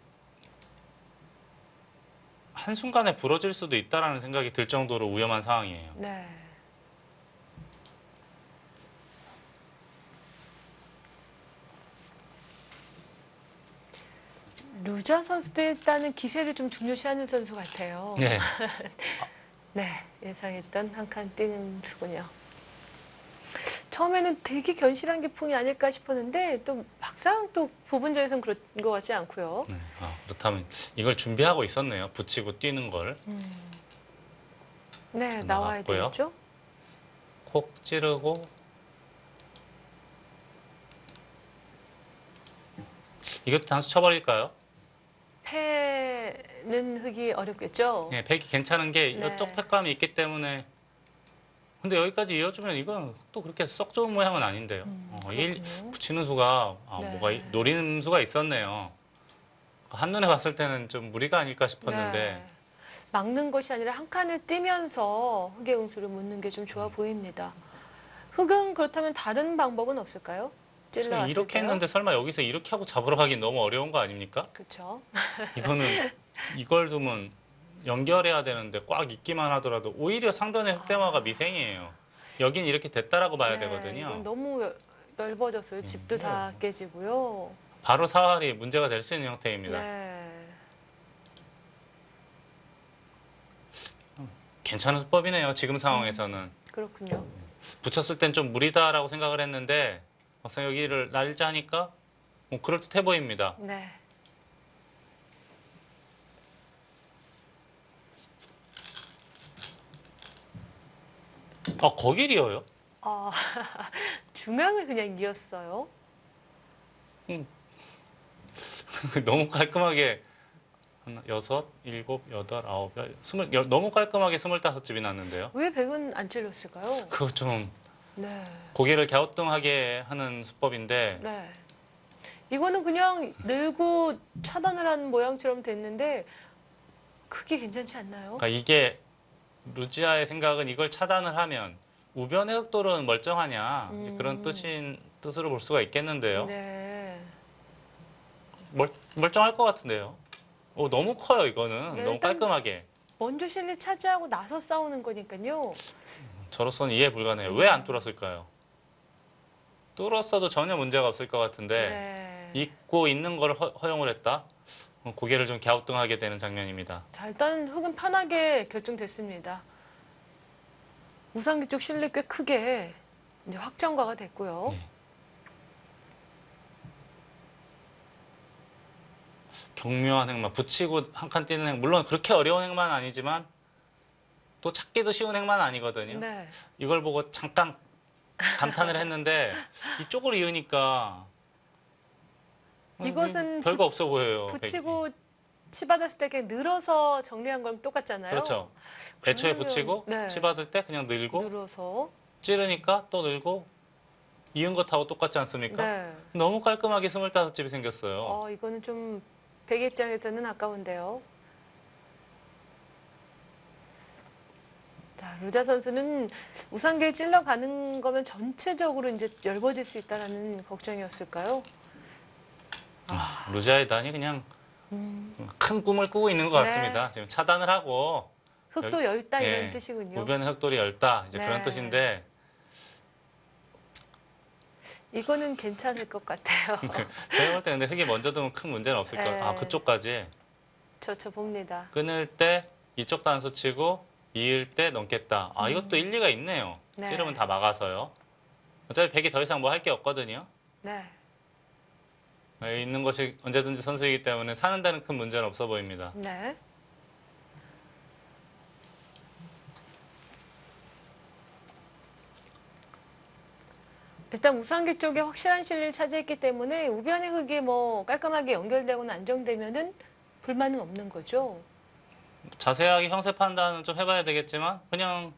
한순간에 부러질 수도 있다라는 생각이 들 정도로 위험한 상황이에요. 네. 루자 선수도 일단은 기세를 좀 중요시하는 선수 같아요. 네. 네, 예상했던 한 칸 뛰는 수군요. 처음에는 되게 견실한 기풍이 아닐까 싶었는데 또 막상 또 부분적에서는 그런 것 같지 않고요. 네. 아, 그렇다면 이걸 준비하고 있었네요. 붙이고 뛰는 걸. 네, 나와야 나갔고요. 되겠죠. 콕 찌르고 이것도 단수 쳐버릴까요? 패는 흙이 어렵겠죠. 네, 백이 괜찮은 게 네. 이쪽 팩감이 있기 때문에 근데 여기까지 이어주면 이건 또 그렇게 썩 좋은 모양은 아닌데요. 그렇군요. 붙이는 수가 네. 뭐가 노리는 수가 있었네요. 한눈에 봤을 때는 좀 무리가 아닐까 싶었는데 네. 막는 것이 아니라 한 칸을 뛰면서 흙의 응수를 묻는 게 좀 좋아 보입니다. 흙은 그렇다면 다른 방법은 없을까요? 찔러왔을 이렇게 때요? 했는데 설마 여기서 이렇게 하고 잡으러 가긴 너무 어려운 거 아닙니까? 그렇죠. 이거는 이걸 두면 연결해야 되는데 꽉 있기만 하더라도 오히려 상변의 흑대마가 미생이에요. 여긴 이렇게 됐다라고 봐야 네, 되거든요. 이건 너무 얇아졌어요. 집도 다 깨지고요. 바로 사활이 문제가 될 수 있는 형태입니다. 네. 괜찮은 수법이네요. 지금 상황에서는. 그렇군요. 붙였을 땐 좀 무리다라고 생각을 했는데 막상 여기를 날자 하니까 그럴듯해 보입니다. 네. 거길 이어요? 아, 중앙을 그냥 이었어요. 너무 깔끔하게 하나, 여섯, 일곱, 여덟, 아홉, 열, 스물, 너무 깔끔하게 25집이 났는데요. 왜 백은 안 찔렸을까요? 그거 좀 네. 고개를 갸우뚱하게 하는 수법인데 네. 이거는 그냥 늘고 차단을 한 모양처럼 됐는데 크기 괜찮지 않나요? 그러니까 이게 루지아의 생각은 이걸 차단을 하면 우변의 흑돌은 멀쩡하냐 이제 그런 뜻으로 볼 수가 있겠는데요. 네. 멀쩡할 것 같은데요. 너무 커요 이거는. 네, 너무 일단- 깔끔하게. 먼저 실리 차지하고 나서 싸우는 거니까요. 저로서는 이해 불가능해요. 왜 안 뚫었을까요? 뚫었어도 전혀 문제가 없을 것 같은데 네. 잊고 있는 걸 허용을 했다? 고개를 좀 갸우뚱하게 되는 장면입니다. 자, 일단 흙은 편하게 결정됐습니다. 우상기 쪽 실리 꽤 크게 이제 확정가가 됐고요. 네. 경묘한 행만, 붙이고 한 칸 뛰는 행, 물론 그렇게 어려운 행만 아니지만 또 찾기도 쉬운 행만 아니거든요. 네. 이걸 보고 잠깐 감탄을 했는데 이쪽으로 이으니까 이것은 별거 없어 보여요. 붙이고 치받았을 때 그냥 늘어서 정리한 거랑 똑같잖아요. 그렇죠. 애초에 그러면, 붙이고 네. 치받을 때 그냥 늘고 늘어서. 찌르니까 또 늘고 이은 것하고 똑같지 않습니까? 네. 너무 깔끔하게 25집이 생겼어요. 이거는 좀 백의 입장에서는 아까운데요. 루자 선수는 우상길 찔러가는 거면 전체적으로 이제 얇아질 수 있다라는 걱정이었을까요? 루자의 단이 그냥 큰 꿈을 꾸고 있는 것 같습니다. 네. 지금 차단을 하고 흙도 열다 이런 예, 뜻이군요. 우변의 흑돌이 얇다 이제 네. 그런 뜻인데 이거는 괜찮을 것 같아요. 제가 볼 때 근데 흙이 먼저 두면 큰 문제는 없을 네. 거예요. 그쪽까지 저 봅니다. 끊을 때 이쪽 단수 치고 이을 때 넘겠다. 이것도 일리가 있네요. 네. 찌르면 다 막아서요. 어차피 백이 더 이상 뭐 할 게 없거든요. 네. 있는 것이 언제든지 선수이기 때문에 사는 데는 큰 문제는 없어 보입니다. 네. 일단 우상기 쪽에 확실한 실리를 차지했기 때문에 우변의 흙이 뭐 깔끔하게 연결되거나 안정되면은 불만은 없는 거죠. 자세하게 형세 판단은 좀 해봐야 되겠지만 그냥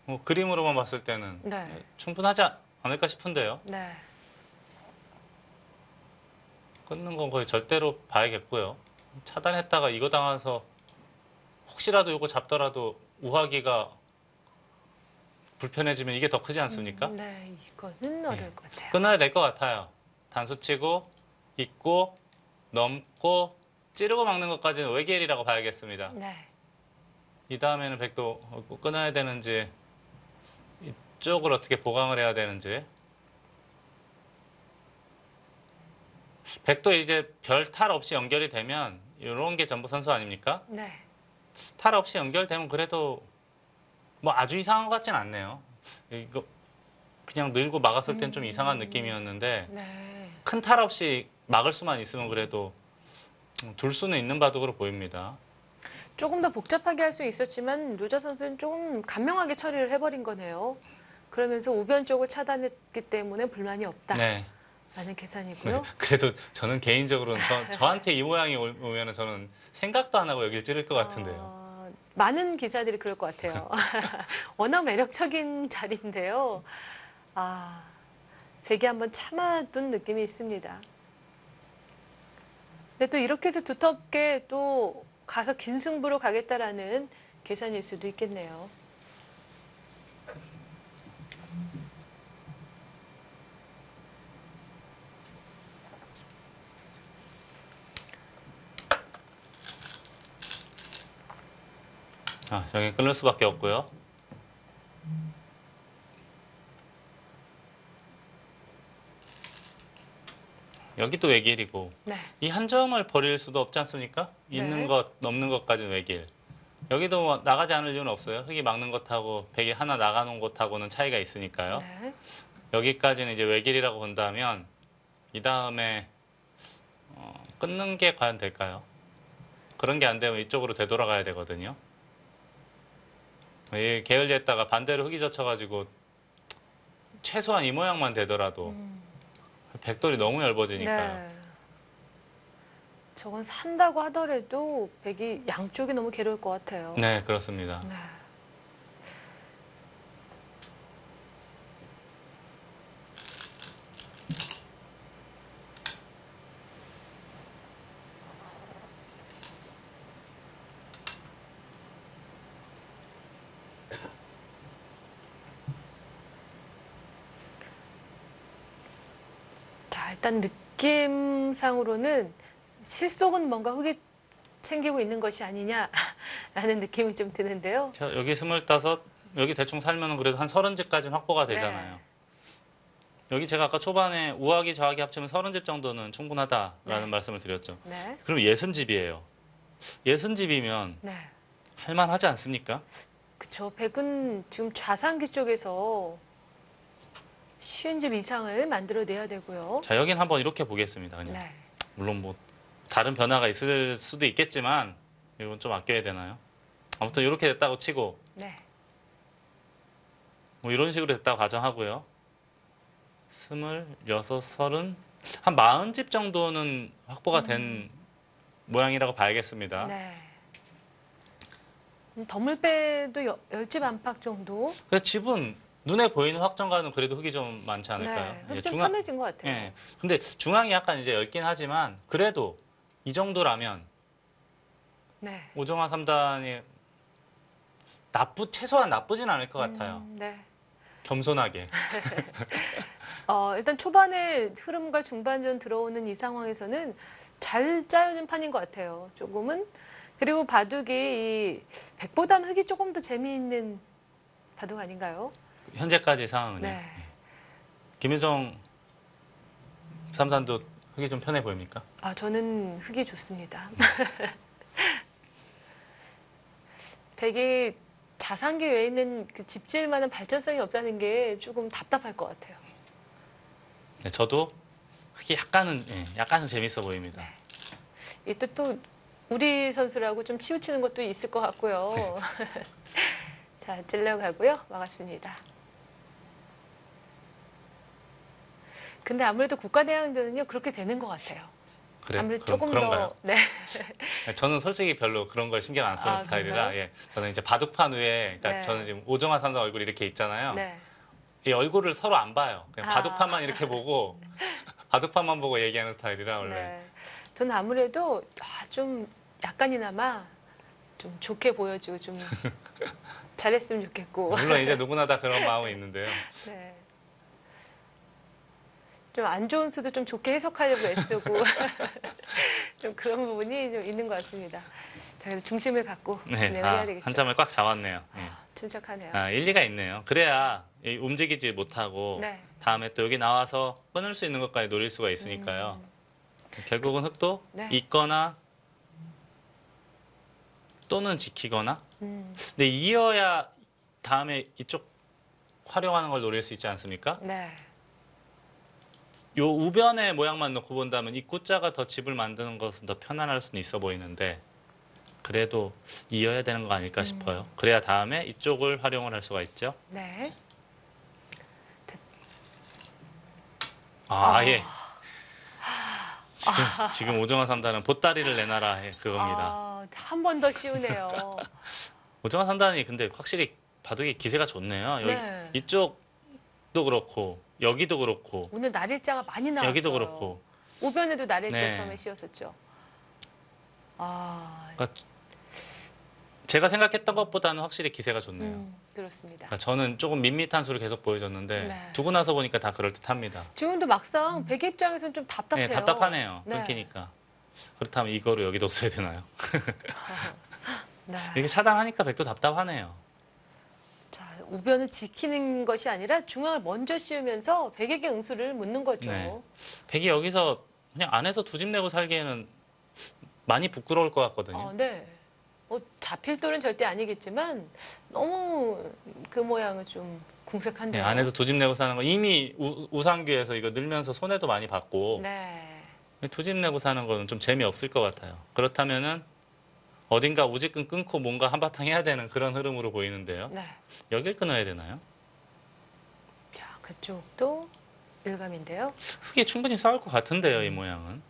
뭐 그림으로만 봤을 때는 네. 충분하지 않을까 싶은데요. 네. 끊는 건 거의 절대로 봐야겠고요. 차단했다가 이거 당해서 혹시라도 이거 잡더라도 우하기가 불편해지면 이게 더 크지 않습니까? 네, 이거는 어려울 것 같아요. 끊어야 될 것 같아요. 단수 치고 잇고 넘고 찌르고 막는 것까지는 외계일이라고 봐야겠습니다. 네. 이 다음에는 백도 끊어야 되는지 이쪽을 어떻게 보강을 해야 되는지 백도 이제 별 탈 없이 연결이 되면 이런 게 전부 선수 아닙니까? 네. 탈 없이 연결되면 그래도 뭐 아주 이상한 것 같진 않네요. 이거 그냥 늘고 막았을 땐 좀 이상한 느낌이었는데 네. 큰 탈 없이 막을 수만 있으면 그래도 둘 수는 있는 바둑으로 보입니다. 조금 더 복잡하게 할 수 있었지만 루자 선수는 조금 간명하게 처리를 해버린 거네요. 그러면서 우변 쪽을 차단했기 때문에 불만이 없다라는 네. 계산이고요. 그래도 저는 개인적으로는 저한테 이 모양이 오면 저는 생각도 안 하고 여기를 찌를 것 같은데요. 많은 기자들이 그럴 것 같아요. 워낙 매력적인 자리인데요. 백이 한번 참아둔 느낌이 있습니다. 근데 또 이렇게 해서 두텁게 또 가서 긴 승부로 가겠다라는 계산일 수도 있겠네요. 저기 끊을 수밖에 없고요. 여기도 외길이고 네. 이 한 점을 버릴 수도 없지 않습니까? 있는 네. 것, 넘는 것까지는 외길. 여기도 뭐 나가지 않을 이유는 없어요. 흙이 막는 것하고 백이 하나 나가놓은 것하고는 차이가 있으니까요. 네. 여기까지는 이제 외길이라고 본다면 이 다음에 끊는 게 과연 될까요? 그런 게 안 되면 이쪽으로 되돌아가야 되거든요. 이 게을리했다가 반대로 흙이 젖혀가지고 최소한 이 모양만 되더라도 백돌이 너무 얇아지니까요. 네. 저건 산다고 하더라도 백이 양쪽이 너무 괴로울 것 같아요. 네, 그렇습니다. 네. 자, 일단 느낌상으로는 실속은 뭔가 흙이 챙기고 있는 것이 아니냐라는 느낌이 좀 드는데요. 여기 25, 여기 대충 살면 그래도 한 30집까지는 확보가 되잖아요. 네. 여기 제가 아까 초반에 우하기 좌하기 합치면 30집 정도는 충분하다라는 네. 말씀을 드렸죠. 네. 그럼 60집이에요. 60집이면 네. 할만하지 않습니까? 그쵸. 백은 지금 좌상기 쪽에서 쉬운 집 이상을 만들어내야 되고요. 자, 여긴 한번 이렇게 보겠습니다. 그냥. 네. 물론 뭐 다른 변화가 있을 수도 있겠지만 이건 좀 아껴야 되나요? 아무튼 이렇게 됐다고 치고 네. 뭐 이런 식으로 됐다고 가정하고요. 26, 30, 한 40집 정도는 확보가 된 모양이라고 봐야겠습니다. 네. 덤을 빼도 10집 안팎 정도. 그래서 집은 눈에 보이는 확정가는 그래도 흙이 좀 많지 않을까요? 네. 흙이 좀 편해진 것 같아요. 예. 근데 중앙이 약간 이제 얇긴 하지만 그래도 이 정도라면 네. 오정화 3단이 최소한 나쁘진 않을 것 같아요. 네. 겸손하게. 일단 초반에 흐름과 중반전 들어오는 이 상황에서는 잘 짜여진 판인 것 같아요. 조금은. 그리고 바둑이 이 백보다는 흙이 조금 더 재미있는 바둑 아닌가요? 현재까지 상황은요. 네. 김유정 삼단도 흙이 좀 편해 보입니까? 저는 흙이 좋습니다. 백이 자산기 외에는 그 집지을 만한 발전성이 없다는 게 조금 답답할 것 같아요. 네, 저도 흙이 약간은 재밌어 보입니다. 또 우리 선수라고 좀 치우치는 것도 있을 것 같고요. 자, 찔러가고요. 막았습니다. 근데 아무래도 국가대항전은요 그렇게 되는 것 같아요. 그래요? 아무래도 조금 그런가요? 더 네. 저는 솔직히 별로 그런 걸 신경 안 쓰는 스타일이라 그런가요? 예, 저는 이제 바둑판 위에 그러니까 네. 저는 지금 오정화 삼단 얼굴이 이렇게 있잖아요. 네. 이 얼굴을 서로 안 봐요. 그냥 아. 바둑판만 이렇게 보고 바둑판만 보고 얘기하는 스타일이라 원래. 네. 저는 아무래도 좀 약간이나마 좀 좋게 보여주고 좀 잘했으면 좋겠고. 물론 이제 누구나 다 그런 마음은 있는데요. 네. 좀 안 좋은 수도 좀 좋게 해석하려고 애쓰고 좀 그런 부분이 좀 있는 것 같습니다. 자, 그래서 중심을 갖고 네, 진행을 해야 되겠죠. 한참을 꽉 잡았네요. 네. 침착하네요. 일리가 있네요. 그래야 움직이지 못하고 네. 다음에 또 여기 나와서 끊을 수 있는 것까지 노릴 수가 있으니까요. 결국은 흙도 네. 있거나 또는 지키거나. 음, 근데 이어야 다음에 이쪽 활용하는 걸 노릴 수 있지 않습니까? 네. 요 우변의 모양만 놓고 본다면 이 구자가 더 집을 만드는 것은 더 편안할 수는 있어 보이는데 그래도 이어야 되는 거 아닐까 싶어요. 그래야 다음에 이쪽을 활용을 할 수가 있죠. 네. 예. 지금 오정화 삼단은 보따리를 내놔라 해 그겁니다. 한 번 더 씌우네요. 오정화 삼단이 근데 확실히 바둑이 기세가 좋네요. 여기 네. 이쪽도 그렇고 여기도 그렇고 오늘 날일자가 많이 나왔어요. 여기도 그렇고. 우변에도 날일자 네. 처음에 씌웠었죠. 그러니까 제가 생각했던 것보다는 확실히 기세가 좋네요. 그렇습니다. 그러니까 저는 조금 밋밋한 수를 계속 보여줬는데 네. 두고 나서 보니까 다 그럴듯합니다. 지금도 막상 백의 입장에서는 좀 답답해요. 네, 답답하네요. 네. 끊기니까. 그렇다면 이거를 여기도 써야 되나요? 네. 이게 차단하니까 백도 답답하네요. 자, 우변을 지키는 것이 아니라 중앙을 먼저 씌우면서 백에게 응수를 묻는 거죠. 네. 백이 여기서 그냥 안에서 두 집 내고 살기에는 많이 부끄러울 것 같거든요. 네. 잡힐 돌은 절대 아니겠지만 너무 그 모양은 좀 네, 궁색한데요. 안에서 두 집 내고 사는 거 이미 우상규에서 이거 늘면서 손해도 많이 받고 네. 두 집 내고 사는 거는 좀 재미없을 것 같아요. 그렇다면은 어딘가 우직근 끊고 뭔가 한바탕 해야 되는 그런 흐름으로 보이는데요. 네. 여길 끊어야 되나요? 자, 그쪽도 일감인데요. 흙이 충분히 싸울 것 같은데요, 이 모양은.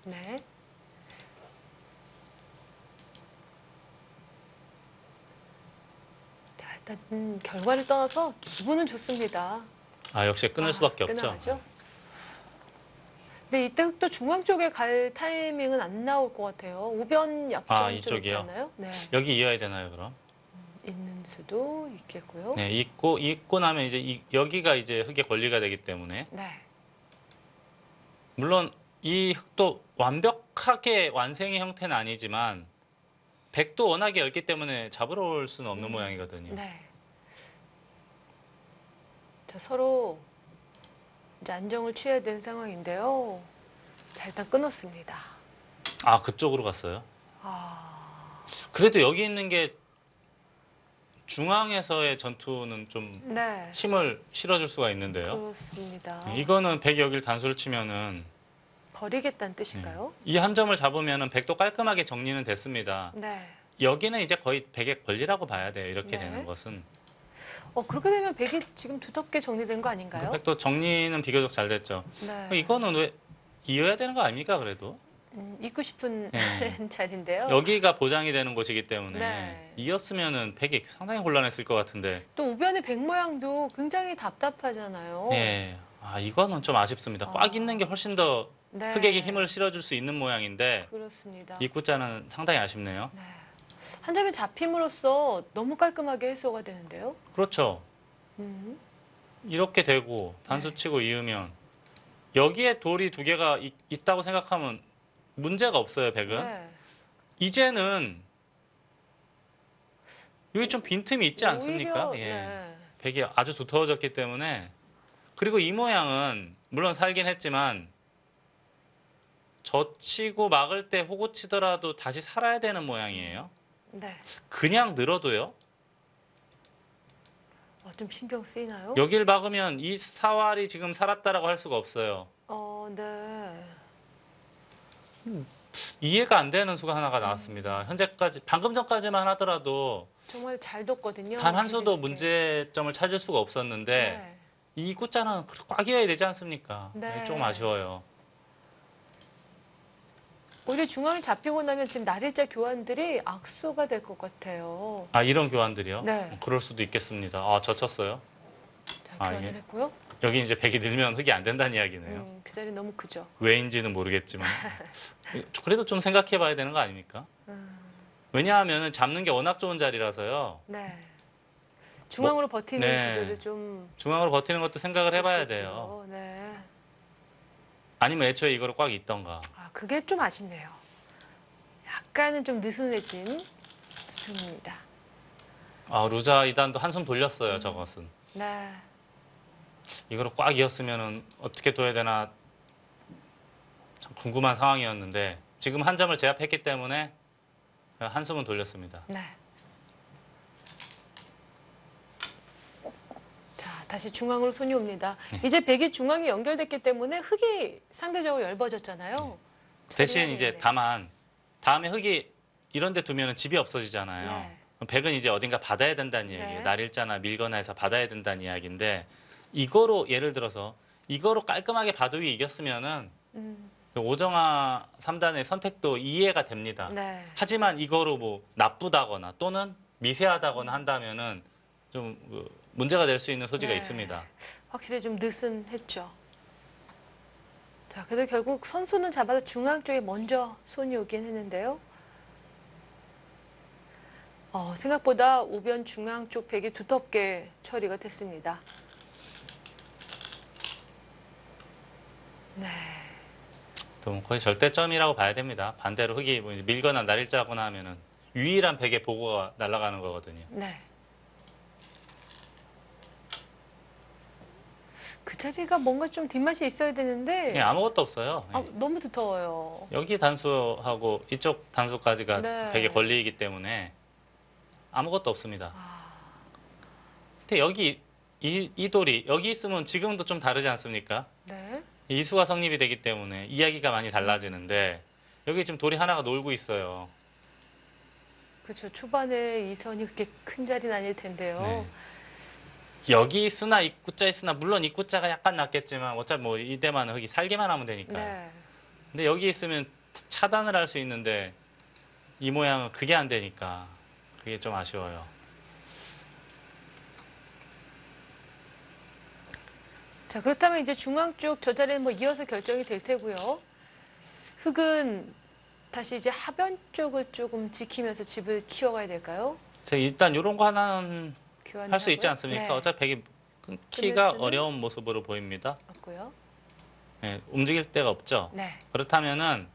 네. 자, 일단 결과를 떠나서 기분은 좋습니다. 역시 끊을 수밖에 없죠. 끝나가죠? 근데 이때 또 중앙 쪽에 갈 타이밍은 안 나올 것 같아요. 우변 약점 좀 이쪽이요? 있잖아요. 네. 여기 이어야 되나요, 그럼? 있는 수도 있겠고요. 네, 있고 나면 이제 여기가 이제 흙의 권리가 되기 때문에 네. 물론 이 흙도 완벽하게 완성의 형태는 아니지만 백도 워낙에 얇기 때문에 잡으러 올 수는 없는 모양이거든요. 네. 자, 서로 이제 안정을 취해야 되는 상황인데요. 자, 일단 끊었습니다. 그쪽으로 갔어요. 아, 그래도 여기 있는 게 중앙에서의 전투는 좀 네. 힘을 실어줄 수가 있는데요. 그렇습니다. 이거는 백 여기를 단수를 치면은 버리겠다는 뜻인가요? 이 한 점을 잡으면은 백도 깔끔하게 정리는 됐습니다. 네. 여기는 이제 거의 백의 권리라고 봐야 돼요. 이렇게 네. 되는 것은. 그렇게 되면 백이 지금 두텁게 정리된 거 아닌가요? 백도 정리는 비교적 잘 됐죠. 네. 이거는 왜 이어야 되는 거 아닙니까? 그래도 잊고 싶은 네. 자리인데요. 여기가 보장이 되는 곳이기 때문에 네. 이었으면은 백이 상당히 곤란했을 것 같은데. 또 우변의 백 모양도 굉장히 답답하잖아요. 예. 이거는 좀 아쉽습니다. 꽉 있는 게 훨씬 더 네. 흙에게 힘을 실어줄 수 있는 모양인데 그렇습니다. 이 구자는 상당히 아쉽네요. 네. 한 점이 잡힘으로써 너무 깔끔하게 해소가 되는데요. 그렇죠. 음. 이렇게 되고 단수 네. 치고 이으면 여기에 돌이 두 개가 있다고 생각하면 문제가 없어요, 백은. 네. 이제는 여기 좀 빈틈이 있지 않습니까? 오히려, 예. 네. 백이 아주 두터워졌기 때문에. 그리고 이 모양은 물론 살긴 했지만 젖히고 막을 때 호구 치더라도 다시 살아야 되는 모양이에요. 네. 그냥 늘어도요. 좀 신경 쓰이나요? 여길 막으면 이 사활이 지금 살았다라고 할 수가 없어요. 네. 이해가 안 되는 수가 하나가 나왔습니다. 현재까지 방금 전까지만 하더라도 정말 잘 뒀거든요. 단 한 수도 기세롭게. 문제점을 찾을 수가 없었는데 네. 이 구자는 꽉 이어야 되지 않습니까? 네. 좀 아쉬워요. 오히려 중앙을 잡히고 나면 지금 날일자 교환들이 악수가 될 것 같아요. 아, 이런 교환들이요? 네. 그럴 수도 있겠습니다. 아, 젖혔어요. 자, 아, 교환을 예. 했고요. 여기 이제 백이 늘면 흙이 안 된다는 이야기네요. 그 자리 너무 크죠. 왜인지는 모르겠지만 그래도 좀 생각해 봐야 되는 거 아닙니까? 음, 왜냐하면 잡는 게 워낙 좋은 자리라서요. 네. 중앙으로 버티는 네. 수도를 좀 중앙으로 버티는 것도 생각을 해봐야 볼 수 돼요. 있고요. 네. 아니면 애초에 이거를 꽉 있던가. 그게 좀 아쉽네요. 약간은 좀 느슨해진 수준입니다. 아, 루자 이단도 한숨 돌렸어요, 저것은. 네. 이거를 꽉 이었으면 어떻게 둬야 되나 참 궁금한 상황이었는데 지금 한 점을 제압했기 때문에 한숨은 돌렸습니다. 네. 자, 다시 중앙으로 손이 옵니다. 이제 백이 중앙이 연결됐기 때문에 흙이 상대적으로 얇아졌잖아요. 대신 처리해야 이제 되는데. 다만 다음에 흙이 이런 데 두면 집이 없어지잖아요. 네. 그럼 백은 이제 어딘가 받아야 된다는 네. 얘기예요. 날일자나 밀거나 해서 받아야 된다는 이야기인데 이거로 예를 들어서 이거로 깔끔하게 바둑이 이겼으면은 음, 오정아 3단의 선택도 이해가 됩니다. 네. 하지만 이거로 뭐 나쁘다거나 또는 미세하다거나 한다면은 좀 문제가 될 수 있는 소지가 네. 있습니다. 확실히 좀 느슨했죠. 자, 그래도 결국 선수는 잡아서 중앙 쪽에 먼저 손이 오긴 했는데요. 생각보다 우변 중앙 쪽 백이 두텁게 처리가 됐습니다. 네. 또 거의 절대점이라고 봐야 됩니다. 반대로 흙이 뭐 이제 밀거나 날일자거나 하면은 유일한 백의 보고가 날아가는 거거든요. 네. 그 자리가 뭔가 좀 뒷맛이 있어야 되는데 예, 아무것도 없어요. 예. 너무 두터워요. 여기 단수하고 이쪽 단수까지가 네. 백에 걸리기 때문에 아무것도 없습니다. 근데 여기 이 돌이 여기 있으면 지금도 좀 다르지 않습니까? 네. 이수가 성립이 되기 때문에 이야기가 많이 달라지는데 여기 지금 돌이 하나가 놀고 있어요. 그렇죠. 초반에 이 선이 그렇게 큰 자리는 아닐 텐데요. 네. 여기 있으나 입구자 있으나 물론 입구자가 약간 낫겠지만 어차피 뭐 이대만 흙이 살기만 하면 되니까. 네. 근데 여기 있으면 차단을 할 수 있는데 이 모양은 그게 안 되니까 그게 좀 아쉬워요. 자, 그렇다면 이제 중앙 쪽 저 자리는 뭐 이어서 결정이 될 테고요. 흙은 다시 이제 하변 쪽을 조금 지키면서 집을 키워가야 될까요? 제가 일단 이런 거 하나는 교환을 할 수 있지 하고요. 않습니까? 네. 어차피 백이 끊기가 수는? 어려운 모습으로 보입니다. 없고요. 예, 움직일 데가 없죠. 네. 그렇다면은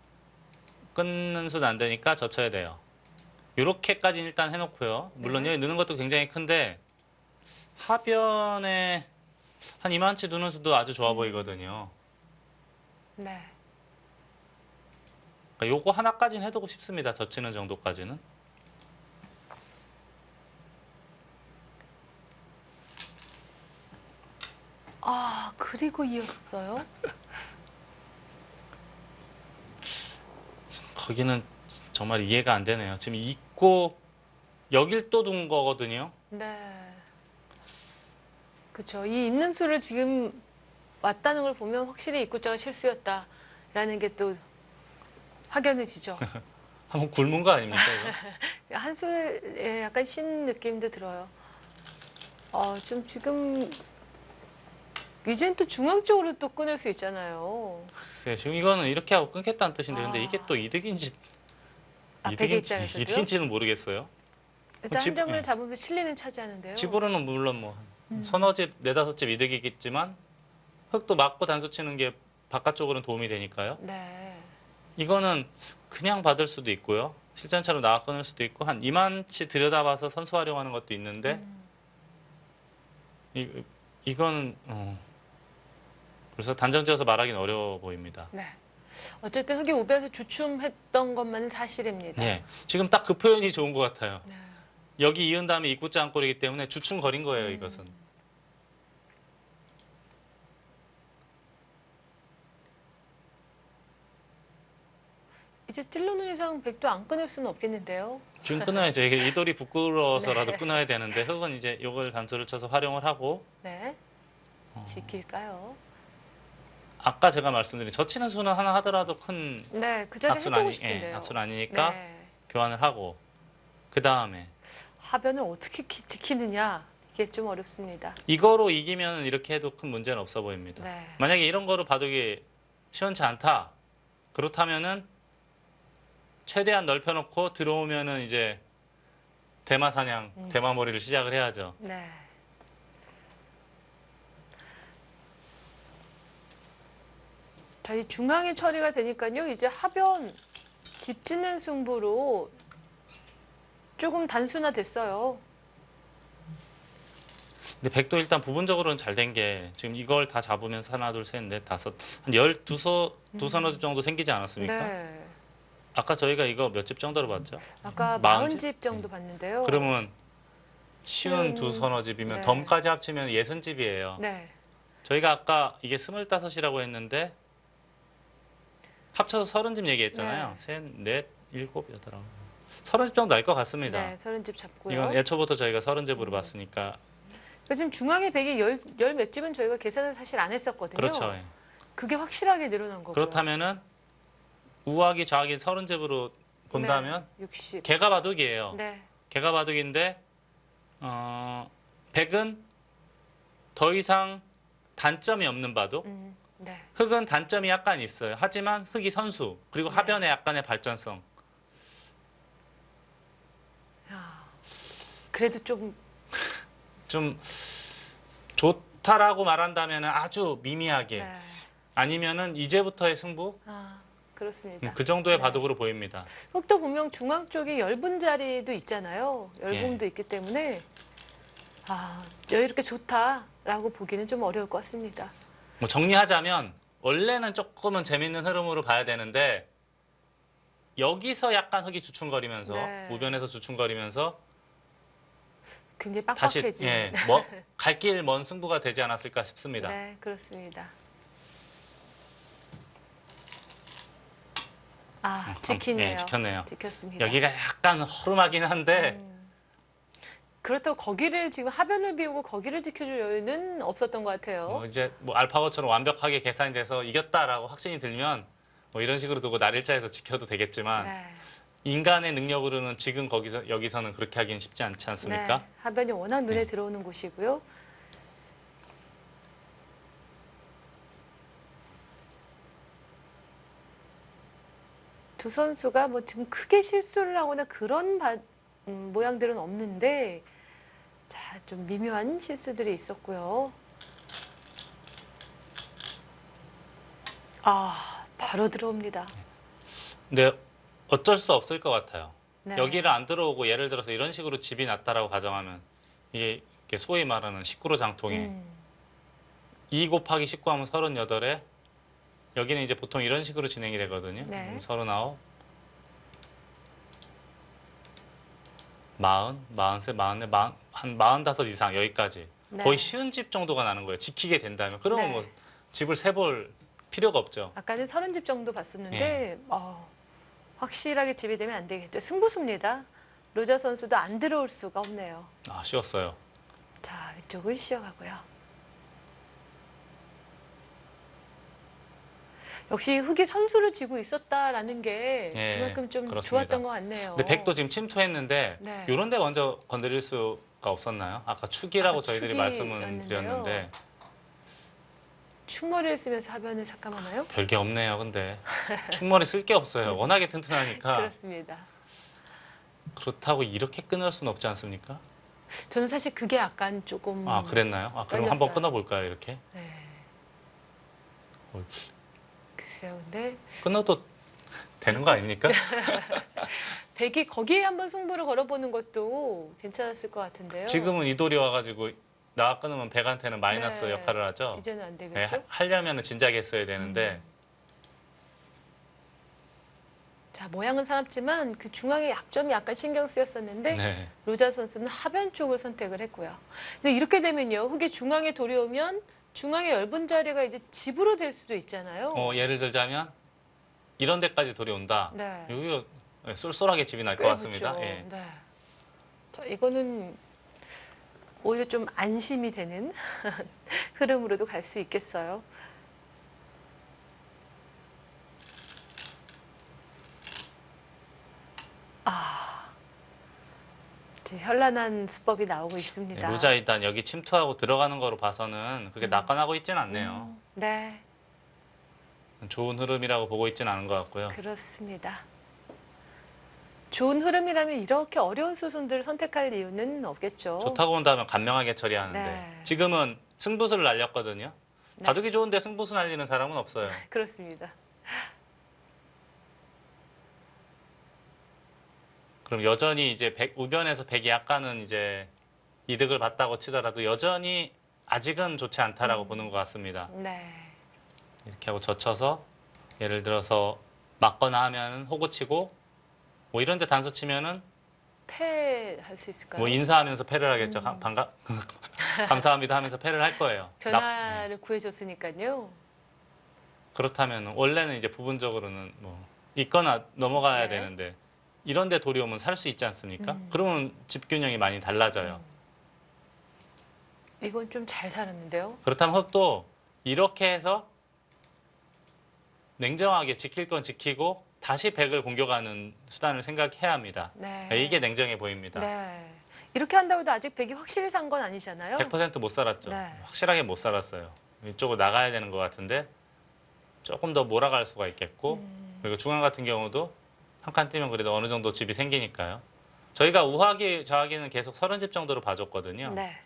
끊는 수는 안 되니까 젖혀야 돼요. 요렇게까지는 일단 해놓고요. 물론 네. 여기 넣는 것도 굉장히 큰데 하변에 한 이만치 두는 수도 아주 좋아 보이거든요. 네. 그러니까 요거 하나까지는 해두고 싶습니다. 젖히는 정도까지는. 그리고 이었어요? 거기는 정말 이해가 안 되네요. 지금 있고 여길 또 둔 거거든요. 네. 그렇죠. 이 있는 수를 지금 왔다는 걸 보면 확실히 입구자가 실수였다라는 게 또 확연해지죠. 한번 굶은 거 아닙니까 이거? 한술에 약간 신 느낌도 들어요. 지금 이젠 또 중앙 쪽으로 또 끊을 수 있잖아요. 글쎄 지금 이거는 이렇게 하고 끊겠다는 뜻인데 근데 아. 이게 또 이득인지 백의 입장에서도요? 이득인지는 모르겠어요. 일단 한 점을 예. 잡으면 실리는 차지하는데요. 집으로는 물론 뭐 서너 집, 네다섯 집 이득이겠지만 흙도 맞고 단수 치는 게 바깥쪽으로는 도움이 되니까요. 네. 이거는 그냥 받을 수도 있고요. 실전차로 나와 끊을 수도 있고 한 2만치 들여다봐서 선수 활용하는 것도 있는데 이건 그래서 단정지어서 말하기는 어려워 보입니다. 네. 어쨌든 흙이 우변에서 주춤했던 것만은 사실입니다. 예, 지금 딱 그 표현이 좋은 것 같아요. 네. 여기 이은 다음에 입구자 안골이기 때문에 주춤거린 거예요, 이것은. 이제 찔러놓은 이상 백도 안 끊을 수는 없겠는데요. 지금 끊어야죠. 이게 이 돌이 부끄러워서라도 끊어야 되는데 흙은 이제 이걸 단수를 쳐서 활용을 하고 네. 지킬까요? 아까 제가 말씀드린 젖히는 수는 하나 하더라도 큰 네, 그 자리에 악수는 해두고 싶은데요. 악수는 아니니까 네. 교환을 하고 그 다음에 하변을 어떻게 지키느냐 이게 좀 어렵습니다. 이거로 이기면 이렇게 해도 큰 문제는 없어 보입니다. 네. 만약에 이런 거로 바둑이 시원치 않다. 그렇다면은 최대한 넓혀놓고 들어오면은 이제 대마 사냥, 대마 몰이를 시작을 해야죠. 네. 자, 이 중앙에 처리가 되니까요. 이제 하변 집 짓는 승부로 조금 단순화됐어요. 근데 백도 일단 부분적으로는 잘 된 게 지금 이걸 다 잡으면서 하나, 둘, 셋, 넷, 다섯 한 12서너 집 정도 생기지 않았습니까? 네. 아까 저희가 이거 몇 집 정도로 봤죠? 아까 40 40집 정도 봤는데요. 그러면 쉬운 두서너 집이면 네. 덤까지 합치면 60집이에요. 네. 저희가 아까 이게 25이라고 했는데 합쳐서 30집 얘기했잖아요. 네. 셋, 넷, 일곱, 여덟, 아홉. 30집 정도 날 것 같습니다. 네, 30집 잡고요. 이건 애초부터 저희가 30집으로 봤으니까 지금 중앙에 백이 열 몇 집은 저희가 계산을 사실 안 했었거든요. 그렇죠. 예. 그게 확실하게 늘어난 거고요. 그렇다면은 우하기 좌하기 30집으로 본다면 네, 60. 개가 바둑이에요. 네. 개가 바둑인데 백은 더 이상 단점이 없는 바둑. 네. 흙은 단점이 약간 있어요. 하지만 흙이 선수 그리고 네. 하변에 약간의 발전성. 야, 그래도 좀 좀 좋다라고 말한다면 아주 미미하게 네. 아니면은 이제부터의 승부 그렇습니다. 그 정도의 네. 바둑으로 보입니다. 흙도 분명 중앙 쪽에 엷은 자리도 있잖아요. 열공도 예. 있기 때문에 여유롭게 좋다라고 보기는 좀 어려울 것 같습니다. 뭐 정리하자면 원래는 조금은 재밌는 흐름으로 봐야 되는데 여기서 약간 흙이 주춤거리면서 네. 우변에서 주춤거리면서 굉장히 다시 빡빡해지는. 갈 길 먼 승부가 되지 않았을까 싶습니다. 네, 그렇습니다. 지키네요. 예, 지켰네요. 지켰습니다. 여기가 약간 허름하긴 한데 그렇다고 거기를 지금 하변을 비우고 거기를 지켜줄 여유는 없었던 것 같아요. 이제 뭐 알파고처럼 완벽하게 계산이 돼서 이겼다라고 확신이 들면 뭐 이런 식으로 두고 날일자에서 지켜도 되겠지만 네. 인간의 능력으로는 지금 여기서는 그렇게 하기는 쉽지 않지 않습니까? 네, 하변이 워낙 눈에 네. 들어오는 곳이고요. 두 선수가 뭐 지금 크게 실수를 하거나 그런 모양들은 없는데 자, 좀 미묘한 실수들이 있었고요. 바로 들어옵니다. 근데 어쩔 수 없을 것 같아요. 네. 여기를 안 들어오고 예를 들어서 이런 식으로 집이 났다라고 가정하면 이게 소위 말하는 19로 장통에 2 곱하기 19 하면 38에 여기는 이제 보통 이런 식으로 진행이 되거든요. 네. 39, 40, 43, 44, 한 45 이상 여기까지 네. 거의 쉬운 집 정도가 나는 거예요. 지키게 된다면. 그러면 네. 뭐 집을 세볼 필요가 없죠. 아까는 30집 정도 봤었는데 예. 확실하게 집이 되면 안 되겠죠. 승부수입니다. 로저 선수도 안 들어올 수가 없네요. 쉬웠어요. 자, 위쪽을 씌워가고요. 역시 흙이 선수를 쥐고 있었다라는 게 예, 그만큼 좀 그렇습니다. 좋았던 것 같네요. 근데 백도 지금 침투했는데 네. 이런 데 먼저 건드릴 수가 없었나요? 아까 축이라고 아까 저희들이 말씀을 축이었는데요. 드렸는데 축머리를 쓰면서 하변을 삭감하나요? 별게 없네요. 근데 축머리 쓸 게 없어요. 워낙에 튼튼하니까. 그렇습니다. 그렇다고 이렇게 끊을 수는 없지 않습니까? 저는 사실 그게 약간 조금 아, 그랬나요? 아, 그럼 떨렸어요. 한번 끊어볼까요, 이렇게? 네. 어, 글쎄요. 근데 끊어도 되는 거 아닙니까? 백이 거기에 한번 승부를 걸어보는 것도 괜찮았을 것 같은데요. 지금은 이돌이 와가지고 나가 끊으면 백한테는 마이너스 네. 역할을 하죠. 이제는 안 네, 되겠죠? 하려면 진작에 했어야 되는데 자, 모양은 사납지만 그 중앙의 약점이 약간 신경 쓰였었는데 네. 로자 선수는 하변 쪽을 선택을 했고요. 근데 이렇게 되면요. 흙이 중앙에 도려오면 중앙의 얇은 자리가 이제 집으로 될 수도 있잖아요. 예를 들자면 이런 데까지 돌이 온다. 네. 여기가 쏠쏠하게 집이 날 것 꽤 같습니다. 붙죠. 예. 네. 자, 이거는 오히려 좀 안심이 되는 흐름으로도 갈 수 있겠어요. 이제 현란한 수법이 나오고 있습니다. 루자 일단 여기 침투하고 들어가는 거로 봐서는 그렇게 낙관하고 있진 않네요. 네, 좋은 흐름이라고 보고 있진 않은 것 같고요. 그렇습니다. 좋은 흐름이라면 이렇게 어려운 수순들을 선택할 이유는 없겠죠. 좋다고 본다면 간명하게 처리하는데 네. 지금은 승부수를 날렸거든요. 네. 바둑이 좋은데 승부수 날리는 사람은 없어요. 그렇습니다. 그럼 여전히 이제 우변에서 백이 약간은 이제 이득을 봤다고 치더라도 여전히 아직은 좋지 않다라고 보는 것 같습니다. 네. 이렇게 하고 젖혀서 예를 들어서 맞거나 하면 호구 치고 뭐 이런 데 단수 치면은 패할 수 있을까요? 뭐 인사하면서 패를 하겠죠. 감사합니다 하면서 패를 할 거예요. 변화를 구해줬으니까요. 그렇다면 원래는 이제 부분적으로는 뭐 있거나 넘어가야 네. 되는데 이런 데 돌이 오면 살 수 있지 않습니까? 그러면 집 균형이 많이 달라져요. 이건 좀 잘 살았는데요. 그렇다면 흑도 이렇게 해서 냉정하게 지킬 건 지키고 다시 백을 공격하는 수단을 생각해야 합니다. 네. 이게 냉정해 보입니다. 네. 이렇게 한다고 해도 아직 백이 확실히 산 건 아니잖아요. 100%못 살았죠. 네. 확실하게 못 살았어요. 이쪽으로 나가야 되는 것 같은데 조금 더 몰아갈 수가 있겠고 그리고 중앙 같은 경우도 한 칸 뛰면 그래도 어느 정도 집이 생기니까요. 저희가 우하기, 좌하기는 계속 30집 정도로 봐줬거든요. 네.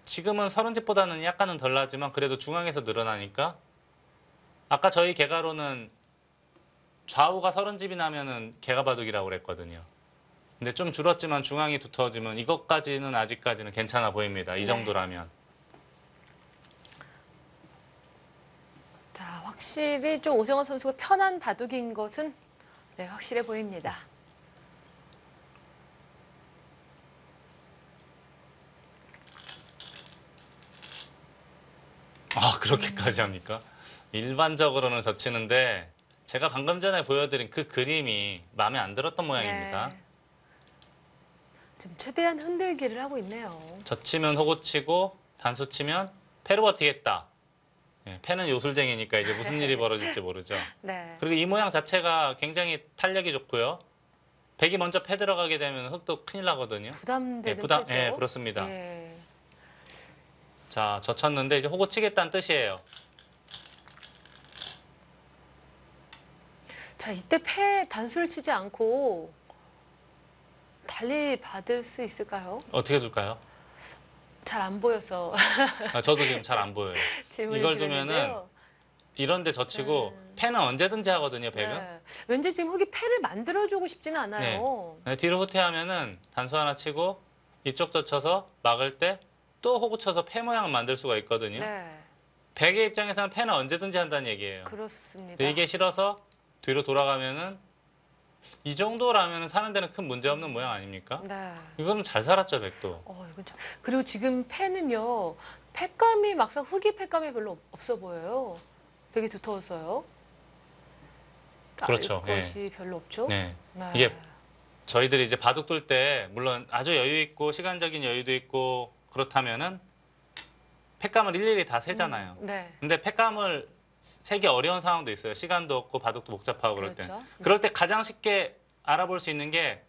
지금은 30집보다는 약간은 덜 나지만 그래도 중앙에서 늘어나니까 아까 저희 개가로는 좌우가 30집이 나면은 개가바둑이라고 그랬거든요. 근데 좀 줄었지만 중앙이 두터워지면 이것까지는 아직까지는 괜찮아 보입니다. 이 네. 정도라면. 자, 확실히 좀 오정환 선수가 편한 바둑인 것은 네, 확실해 보입니다. 아, 그렇게까지 합니까? 일반적으로는 젖히는데 제가 방금 전에 보여드린 그 그림이 마음에 안 들었던 모양입니다. 네. 지금 최대한 흔들기를 하고 있네요. 젖히면 호구 치고 단수 치면 패로 버티겠다. 예, 패는 요술쟁이니까 이제 무슨 일이 벌어질지 모르죠. 네. 그리고 이 모양 자체가 굉장히 탄력이 좋고요. 백이 먼저 패 들어가게 되면 흑도 큰일 나거든요. 부담되는 패죠. 예, 그렇습니다. 예. 자, 젖혔는데 이제 호구 치겠다는 뜻이에요. 자, 이때 패 단수를 치지 않고 달리 받을 수 있을까요? 어떻게 둘까요? 잘 안 보여서 저도 지금 잘 안 보여요. 질문을 이걸 드렸는데요. 이런데 젖히고 패는 언제든지 하거든요, 백은. 네. 왠지 지금 흑이 패를 만들어주고 싶지는 않아요. 네, 뒤로 후퇴하면은 단수 하나 치고 이쪽 젖혀서 막을 때 또 호구 쳐서 패 모양을 만들 수가 있거든요. 네, 백의 입장에서는 패는 언제든지 한다는 얘기예요. 그렇습니다. 근데 이게 싫어서 뒤로 돌아가면은 이 정도라면 사는 데는 큰 문제 없는 모양 아닙니까? 네. 이거는 잘 살았죠, 백도. 이건 참. 그리고 지금 패는요, 패감이 막상 흑이 패감이 별로 없어 보여요. 백이 두터워서요. 그렇죠, 예. 것이 별로 없죠. 네. 네. 이게 저희들이 이제 바둑 둘 때 물론 아주 여유 있고 시간적인 여유도 있고 그렇다면은 팩감을 일일이 다 세잖아요. 네. 근데 팩감을 세기 어려운 상황도 있어요. 시간도 없고 바둑도 복잡하고 그럴 때. 그렇죠. 그럴 때 가장 쉽게 알아볼 수 있는 게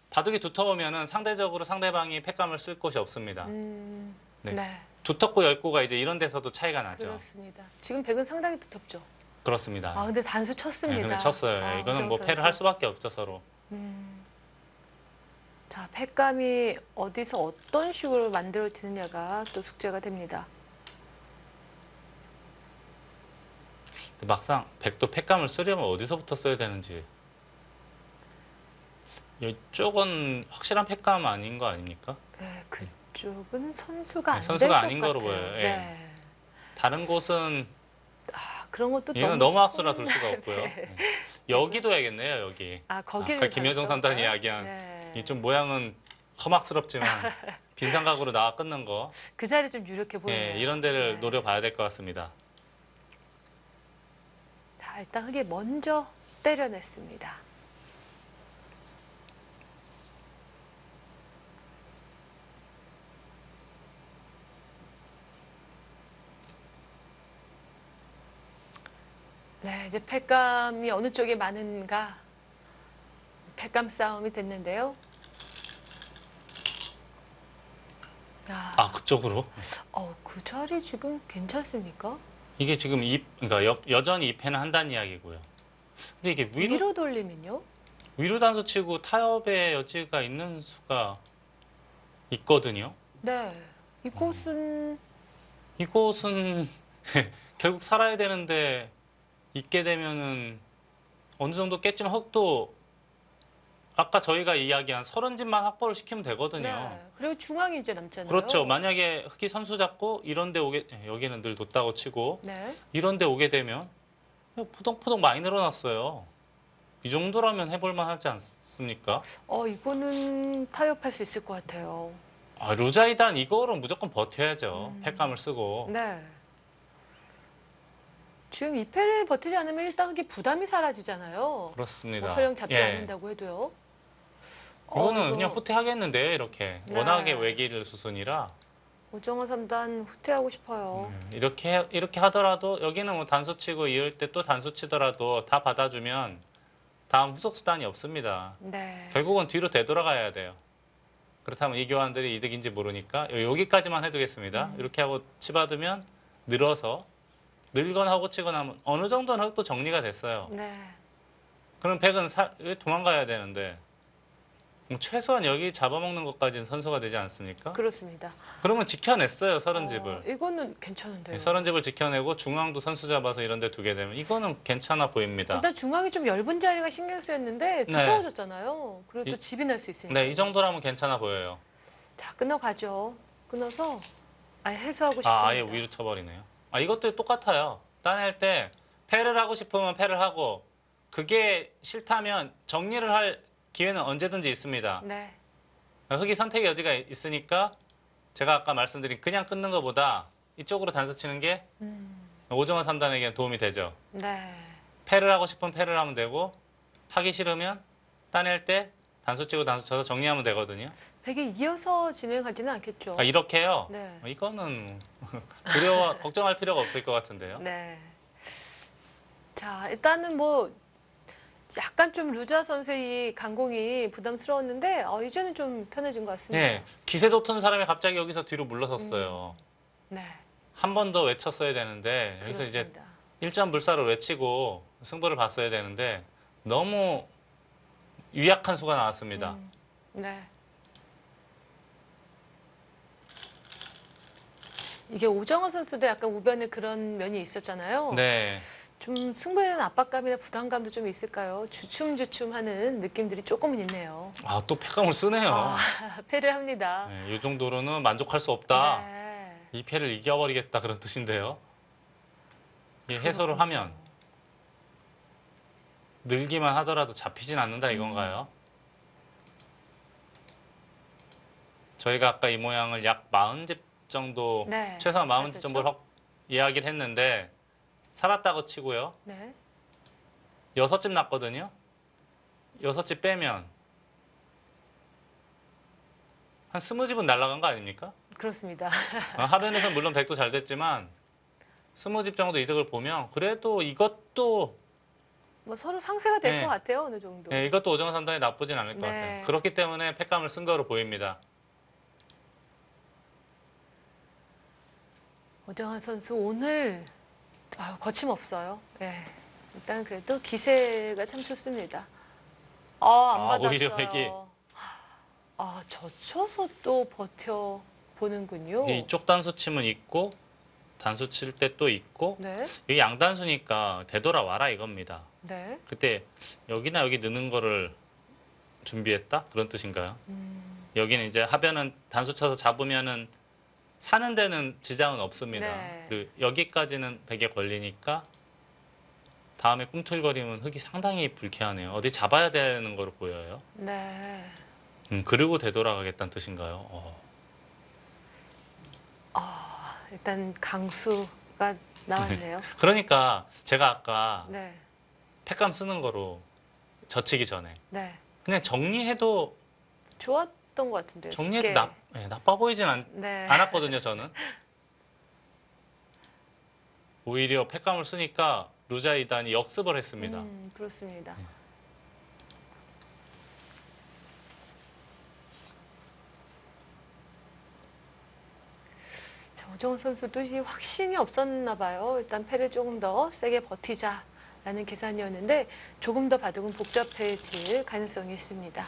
바둑이 두터우면은 상대적으로 상대방이 팩감을 쓸 곳이 없습니다. 네. 네. 두텁고 얇고가 이제 이런 데서도 차이가 나죠. 그렇습니다. 지금 백은 상당히 두텁죠. 그렇습니다. 아, 근데 단수 쳤습니다. 네, 근데 쳤어요. 아, 이거는 뭐 오정환 패를 선수. 할 수밖에 없죠, 서로. 자, 팩감이 어디서 어떤 식으로 만들어지느냐가 또 숙제가 됩니다. 막상 백도 팩감을 쓰려면 어디서부터 써야 되는지 이쪽은 확실한 팩감 아닌 거 아닙니까? 네, 그쪽은 선수가 네, 안 될 선수가 것 아닌 거로 같아요. 보여요. 예. 네. 다른 곳은 그런 것도 이건 너무 학수라 둘 수가 없고요. 네. 네. 여기도 해야겠네요. 여기. 거기를 아까 김여정 가서 3단이 이야기한 네. 이 좀 모양은 험악스럽지만 빈삼각으로 나와 끊는 거. 그 자리 좀 유력해 보이네요. 예, 이런 데를 네. 노려봐야 될 것 같습니다. 자, 일단 흙이 먼저 때려냈습니다. 네, 이제 팩감이 어느 쪽에 많은가 팩감 싸움이 됐는데요. 그쪽으로? 그 자리 지금 괜찮습니까? 이게 지금 그러니까 여전히 2패는 한다는 이야기고요. 근데 이게 위로 돌리면요? 위로 단수 치고 타협의 여지가 있는 수가 있거든요. 네, 이곳은 이곳은 결국 살아야 되는데 있게 되면은 어느 정도 깼지만 흙도 아까 저희가 이야기한 30집만 확보를 시키면 되거든요. 네, 그리고 중앙이 이제 남잖아요. 그렇죠. 만약에 흙이 선수 잡고 이런 데 여기는 늘 뒀다고 치고 네, 이런 데 오게 되면 포동포동 많이 늘어났어요. 이 정도라면 해볼만 하지 않습니까? 이거는 타협할 수 있을 것 같아요. 루자이단 이거로 무조건 버텨야죠. 팩감을 쓰고. 네. 지금 2패를 버티지 않으면 일단 흙이 부담이 사라지잖아요. 그렇습니다. 설령 잡지 예. 않는다고 해도요. 이거는 그냥 후퇴하겠는데요. 이렇게 네. 워낙에 외길 수순이라 오정화 3단 후퇴하고 싶어요. 이렇게 하더라도 여기는 뭐 단수 치고 이을 때 또 단수 치더라도 다 받아주면 다음 후속 수단이 없습니다. 네. 결국은 뒤로 되돌아가야 돼요. 그렇다면 이 교환들이 이득인지 모르니까 여기까지만 해두겠습니다. 이렇게 하고 치받으면 늘거나 하고 치거나 하면 어느 정도는 흙도 정리가 됐어요. 네. 그럼 백은 도망가야 되는데 최소한 여기 잡아먹는 것까지는 선수가 되지 않습니까? 그렇습니다. 그러면 지켜냈어요. 30집을. 이거는 괜찮은데요. 30집을 지켜내고 중앙도 선수 잡아서 이런 데 두게 되면 이거는 괜찮아 보입니다. 일단 중앙이 좀 얇은 자리가 신경 쓰였는데 네. 두터워졌잖아요. 그리고 또 집이 날 수 있으니까. 네, 이 정도라면 괜찮아 보여요. 자, 끊어가죠. 끊어서 아예 해소하고 싶습니다. 아예 위로 쳐버리네요. 이것도 똑같아요. 따낼 때 패를 하고 싶으면 패를 하고 그게 싫다면 정리를 할 기회는 언제든지 있습니다. 네. 흙이 선택의 여지가 있으니까 제가 아까 말씀드린 그냥 끊는 것보다 이쪽으로 단수 치는 게 오정화 3단에게는 도움이 되죠. 네. 패를 하고 싶으면 패를 하면 되고 하기 싫으면 따낼 때 단수 치고 단수 쳐서 정리하면 되거든요. 백이 이어서 진행하지는 않겠죠. 이렇게요? 네. 이거는 걱정할 필요가 없을 것 같은데요. 네. 자, 일단은 뭐 약간 좀 루자 선수의 이 강공이 부담스러웠는데 이제는 좀 편해진 것 같습니다. 네, 기세 좋던 사람이 갑자기 여기서 뒤로 물러섰어요. 네. 한 번 더 외쳤어야 되는데 여기서 이제 그렇습니다. 1점 불사를 외치고 승부를 봤어야 되는데 너무 유약한 수가 나왔습니다. 네. 이게 오정화 선수도 약간 우변에 그런 면이 있었잖아요. 네, 좀 승부에 대한 압박감이나 부담감도 좀 있을까요? 주춤주춤하는 느낌들이 조금은 있네요. 또 팩감을 쓰네요. 패를 합니다. 네, 이 정도로는 만족할 수 없다. 네. 이 패를 이겨버리겠다 그런 뜻인데요. 이 해소를 하면 늘기만 하더라도 잡히진 않는다 이건가요? 저희가 아까 이 모양을 약 40집 정도, 네, 최소한 40집 봤었죠? 정도를 이야기를 했는데 살았다고 치고요. 네. 6집 났거든요. 6집 빼면 한 20집은 날아간 거 아닙니까? 그렇습니다. 하변에서는 물론 100도 잘 됐지만 20집 정도 이득을 보면 그래도 이것도 뭐 서로 상쇄가 될 네. 것 같아요, 어느 정도. 네, 이것도 오정환 3단이 나쁘진 않을 것 네. 같아요. 그렇기 때문에 팩감을 쓴 거로 보입니다. 오정환 선수 오늘 거침없어요. 예. 일단 그래도 기세가 참 좋습니다. 안 받았어요. 오히려 백이. 아, 젖혀서 또 버텨 보는군요. 이쪽 단수 치면 있고 단수 칠 때 또 있고 네, 여기 양단수니까 되돌아와라 이겁니다. 네. 그때 여기나 여기 넣는 거를 준비했다? 그런 뜻인가요? 여기는 이제 하변은 단수 쳐서 잡으면은 사는 데는 지장은 없습니다. 네. 그리고 여기까지는 벽에 걸리니까 다음에 꿈틀거리면 흙이 상당히 불쾌하네요. 어디 잡아야 되는 거로 보여요. 네. 그리고 되돌아가겠다는 뜻인가요? 일단 강수가 나왔네요. 그러니까 제가 아까 네, 팩감 쓰는 거로 젖히기 전에 네. 그냥 정리해도 좋았던 것 같은데요. 정리해도 쉽게. 나빠 보이진 네. 않았거든요, 저는. 오히려 팩감을 쓰니까 루자이단이 역습을 했습니다. 그렇습니다. 자, 오정훈 선수도 이 확신이 없었나 봐요. 일단 패를 조금 더 세게 버티자라는 계산이었는데 조금 더 바둑은 복잡해질 가능성이 있습니다.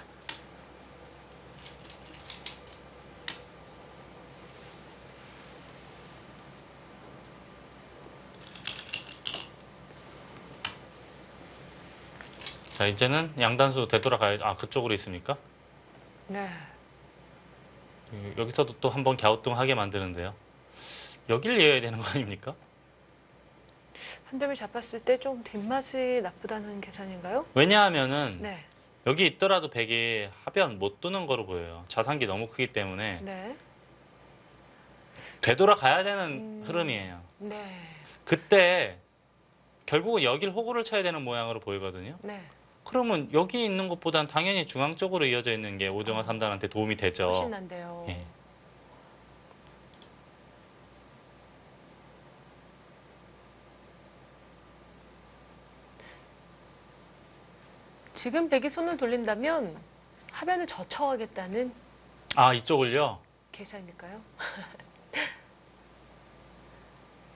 자, 이제는 양단수 되돌아가야죠. 아, 그쪽으로 있습니까? 네. 여기서도 또 한번 갸우뚱하게 만드는데요. 여길 이어야 되는 거 아닙니까? 한 점을 잡았을 때 좀 뒷맛이 나쁘다는 계산인가요? 왜냐하면은 네. 여기 있더라도 백이 하변 못 두는 거로 보여요. 좌상기 너무 크기 때문에 네. 되돌아가야 되는 흐름이에요. 네. 그때 결국은 여길 호구를 쳐야 되는 모양으로 보이거든요. 네. 그러면 여기 있는 것보단 당연히 중앙 쪽으로 이어져 있는 게 오정화 3단한테 도움이 되죠. 훨씬 난데요. 예. 지금 백이 손을 돌린다면 하변을 젖혀가겠다는 아, 이쪽을요? 계산일까요?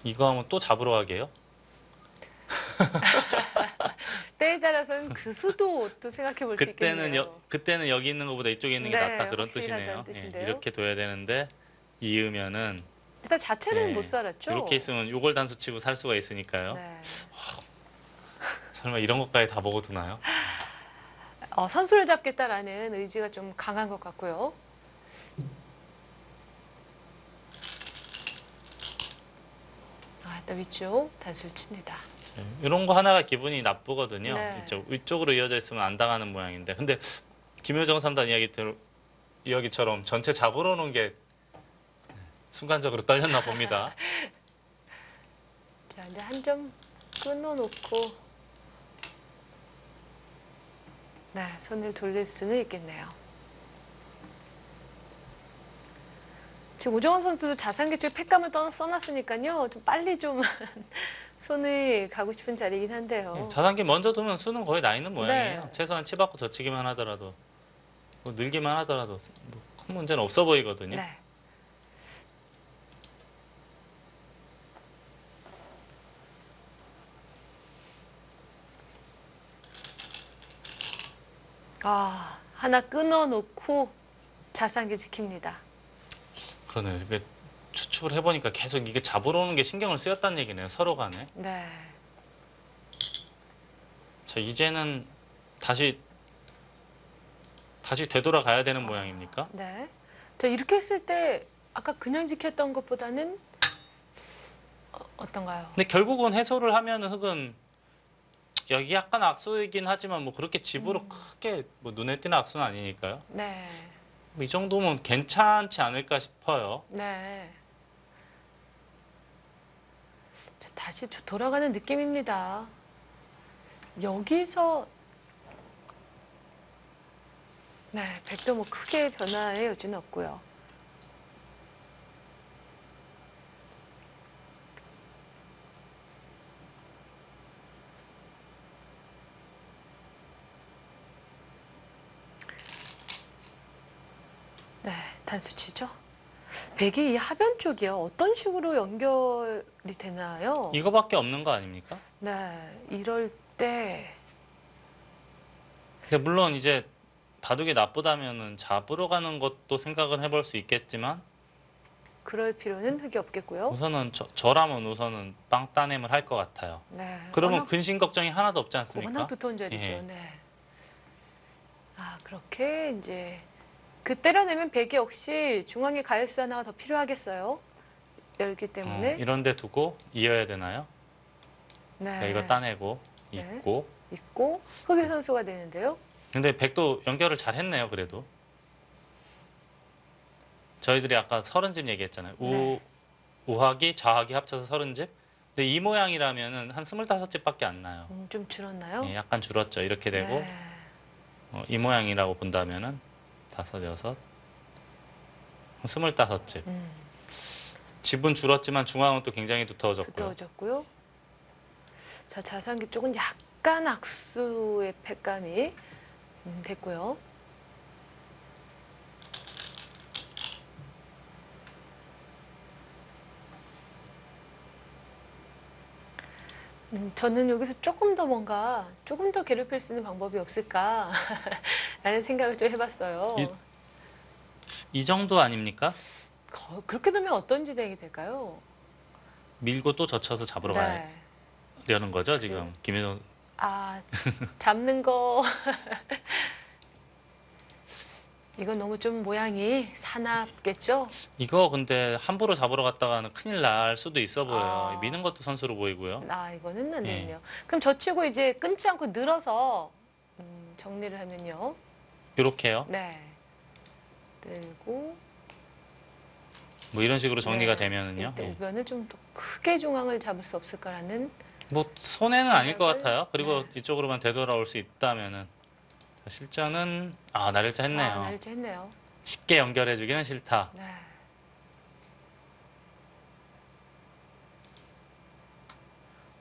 이거 하면 또 잡으러 가게요? 때에 따라서는 그 수도 또 생각해 볼 수 있겠네요. 그때는 여기 있는 것보다 이쪽에 있는 게 네, 낫다 그런 확실하다는 뜻이네요. 뜻인데요. 이렇게 둬야 되는데 이으면은 일단 자체는 네, 못 살았죠. 이렇게 있으면 요걸 단수 치고 살 수가 있으니까요. 네. 설마 이런 것까지 다 먹어 두나요? 선수를 잡겠다라는 의지가 좀 강한 것 같고요. 일단 위쪽 단수를 칩니다. 이런 거 하나가 기분이 나쁘거든요. 네. 위쪽으로 이어져 있으면 안 당하는 모양인데. 근데 김효정 3단 이야기처럼 전체 잡으러 오는 게 순간적으로 떨렸나 봅니다. 자, 이제 한 점 끊어놓고 네, 손을 돌릴 수는 있겠네요. 지금 오정원 선수도 자상기 쪽 팩감을 써놨으니까요. 좀 빨리 좀 손을 가고 싶은 자리이긴 한데요. 자산기 먼저 두면 수는 거의 나 있는 모양이에요. 네. 최소한 치받고 젖히기만 하더라도 뭐 늘기만 하더라도 뭐큰 문제는 없어 보이거든요. 네. 하나 끊어놓고 자상기 지킵니다. 그러네요. 이게 추측을 해보니까 계속 이게 잡으러 오는 게 신경을 쓰였다는 얘기네요. 서로 간에. 네. 자, 이제는 다시 되돌아가야 되는 모양입니까? 네. 자, 이렇게 했을 때 아까 그냥 지켰던 것보다는 어떤가요? 근데 결국은 해소를 하면은 흙은 여기 약간 악수이긴 하지만 뭐 그렇게 집으로 크게 뭐 눈에 띄는 악수는 아니니까요. 네. 뭐이 정도면 괜찮지 않을까 싶어요. 네. 자, 다시 돌아가는 느낌입니다. 여기서 네, 백도 뭐 크게 변화의 여지는 없고요. 네, 단수치죠. 백이 이 하변 쪽이요. 어떤 식으로 연결이 되나요? 이거밖에 없는 거 아닙니까? 네, 이럴 때 근데 물론 이제 바둑이 나쁘다면은 잡으러 가는 것도 생각은 해볼 수 있겠지만 그럴 필요는 흙이 없겠고요. 우선은 저라면 우선은 빵 따냄을 할 것 같아요. 네. 그러면 워낙, 근심 걱정이 하나도 없지 않습니까? 워낙 두터운 자리죠. 예. 네. 아, 그렇게 이제 그 때려내면 백이 역시 중앙에 가열수 하나가 더 필요하겠어요. 열기 때문에. 이런 데 두고 이어야 되나요? 네. 자, 이거 따내고 네. 있고. 있고 흑의 선수가 되는데요. 근데 백도 연결을 잘 했네요, 그래도. 저희들이 아까 30집 얘기했잖아요. 네. 우하기, 좌하기 합쳐서 30집. 근데 이 모양이라면은 한 25집밖에 안 나요. 좀 줄었나요? 예, 약간 줄었죠. 이렇게 되고 네. 이 모양이라고 본다면은 5, 6, 25집. 집은 줄었지만 중앙은 또 굉장히 두터워졌고요. 두터워졌고요. 자, 자상기 쪽은 약간 악수의 팩감이 됐고요. 저는 여기서 조금 더 뭔가 조금 더 괴롭힐 수 있는 방법이 없을까 라는 생각을 좀 해봤어요. 이 정도 아닙니까? 그렇게 되면 어떤 진행이 될까요? 밀고 또 젖혀서 잡으러 네. 가려는 거죠, 지금. 김혜정. 아, 잡는 거. 이건 너무 좀 모양이 사납겠죠? 이거 근데 함부로 잡으러 갔다가는 큰일 날 수도 있어 보여요. 아. 미는 것도 선수로 보이고요. 아, 이거는 안 예. 되네요. 그럼 젖히고 이제 끊지 않고 늘어서 정리를 하면요. 이렇게요. 네. 늘고. 뭐 이런 식으로 정리가 네. 되면은요. 이때 예. 우변을 좀 더 크게 중앙을 잡을 수 없을까라는. 뭐 손해는 아닐 것 생각을, 같아요. 그리고 네. 이쪽으로만 되돌아올 수 있다면은 자, 실전은 날일자 했네요. 아, 날짜 했네요. 쉽게 연결해주기는 싫다. 네.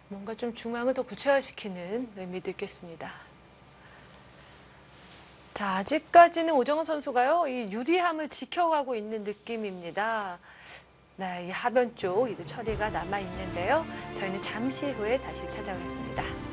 뭔가 좀 중앙을 더 구체화시키는 의미도 있겠습니다. 자, 아직까지는 오정원 선수가요, 이 유리함을 지켜가고 있는 느낌입니다. 네, 이 하변 쪽 이제 처리가 남아 있는데요. 저희는 잠시 후에 다시 찾아오겠습니다.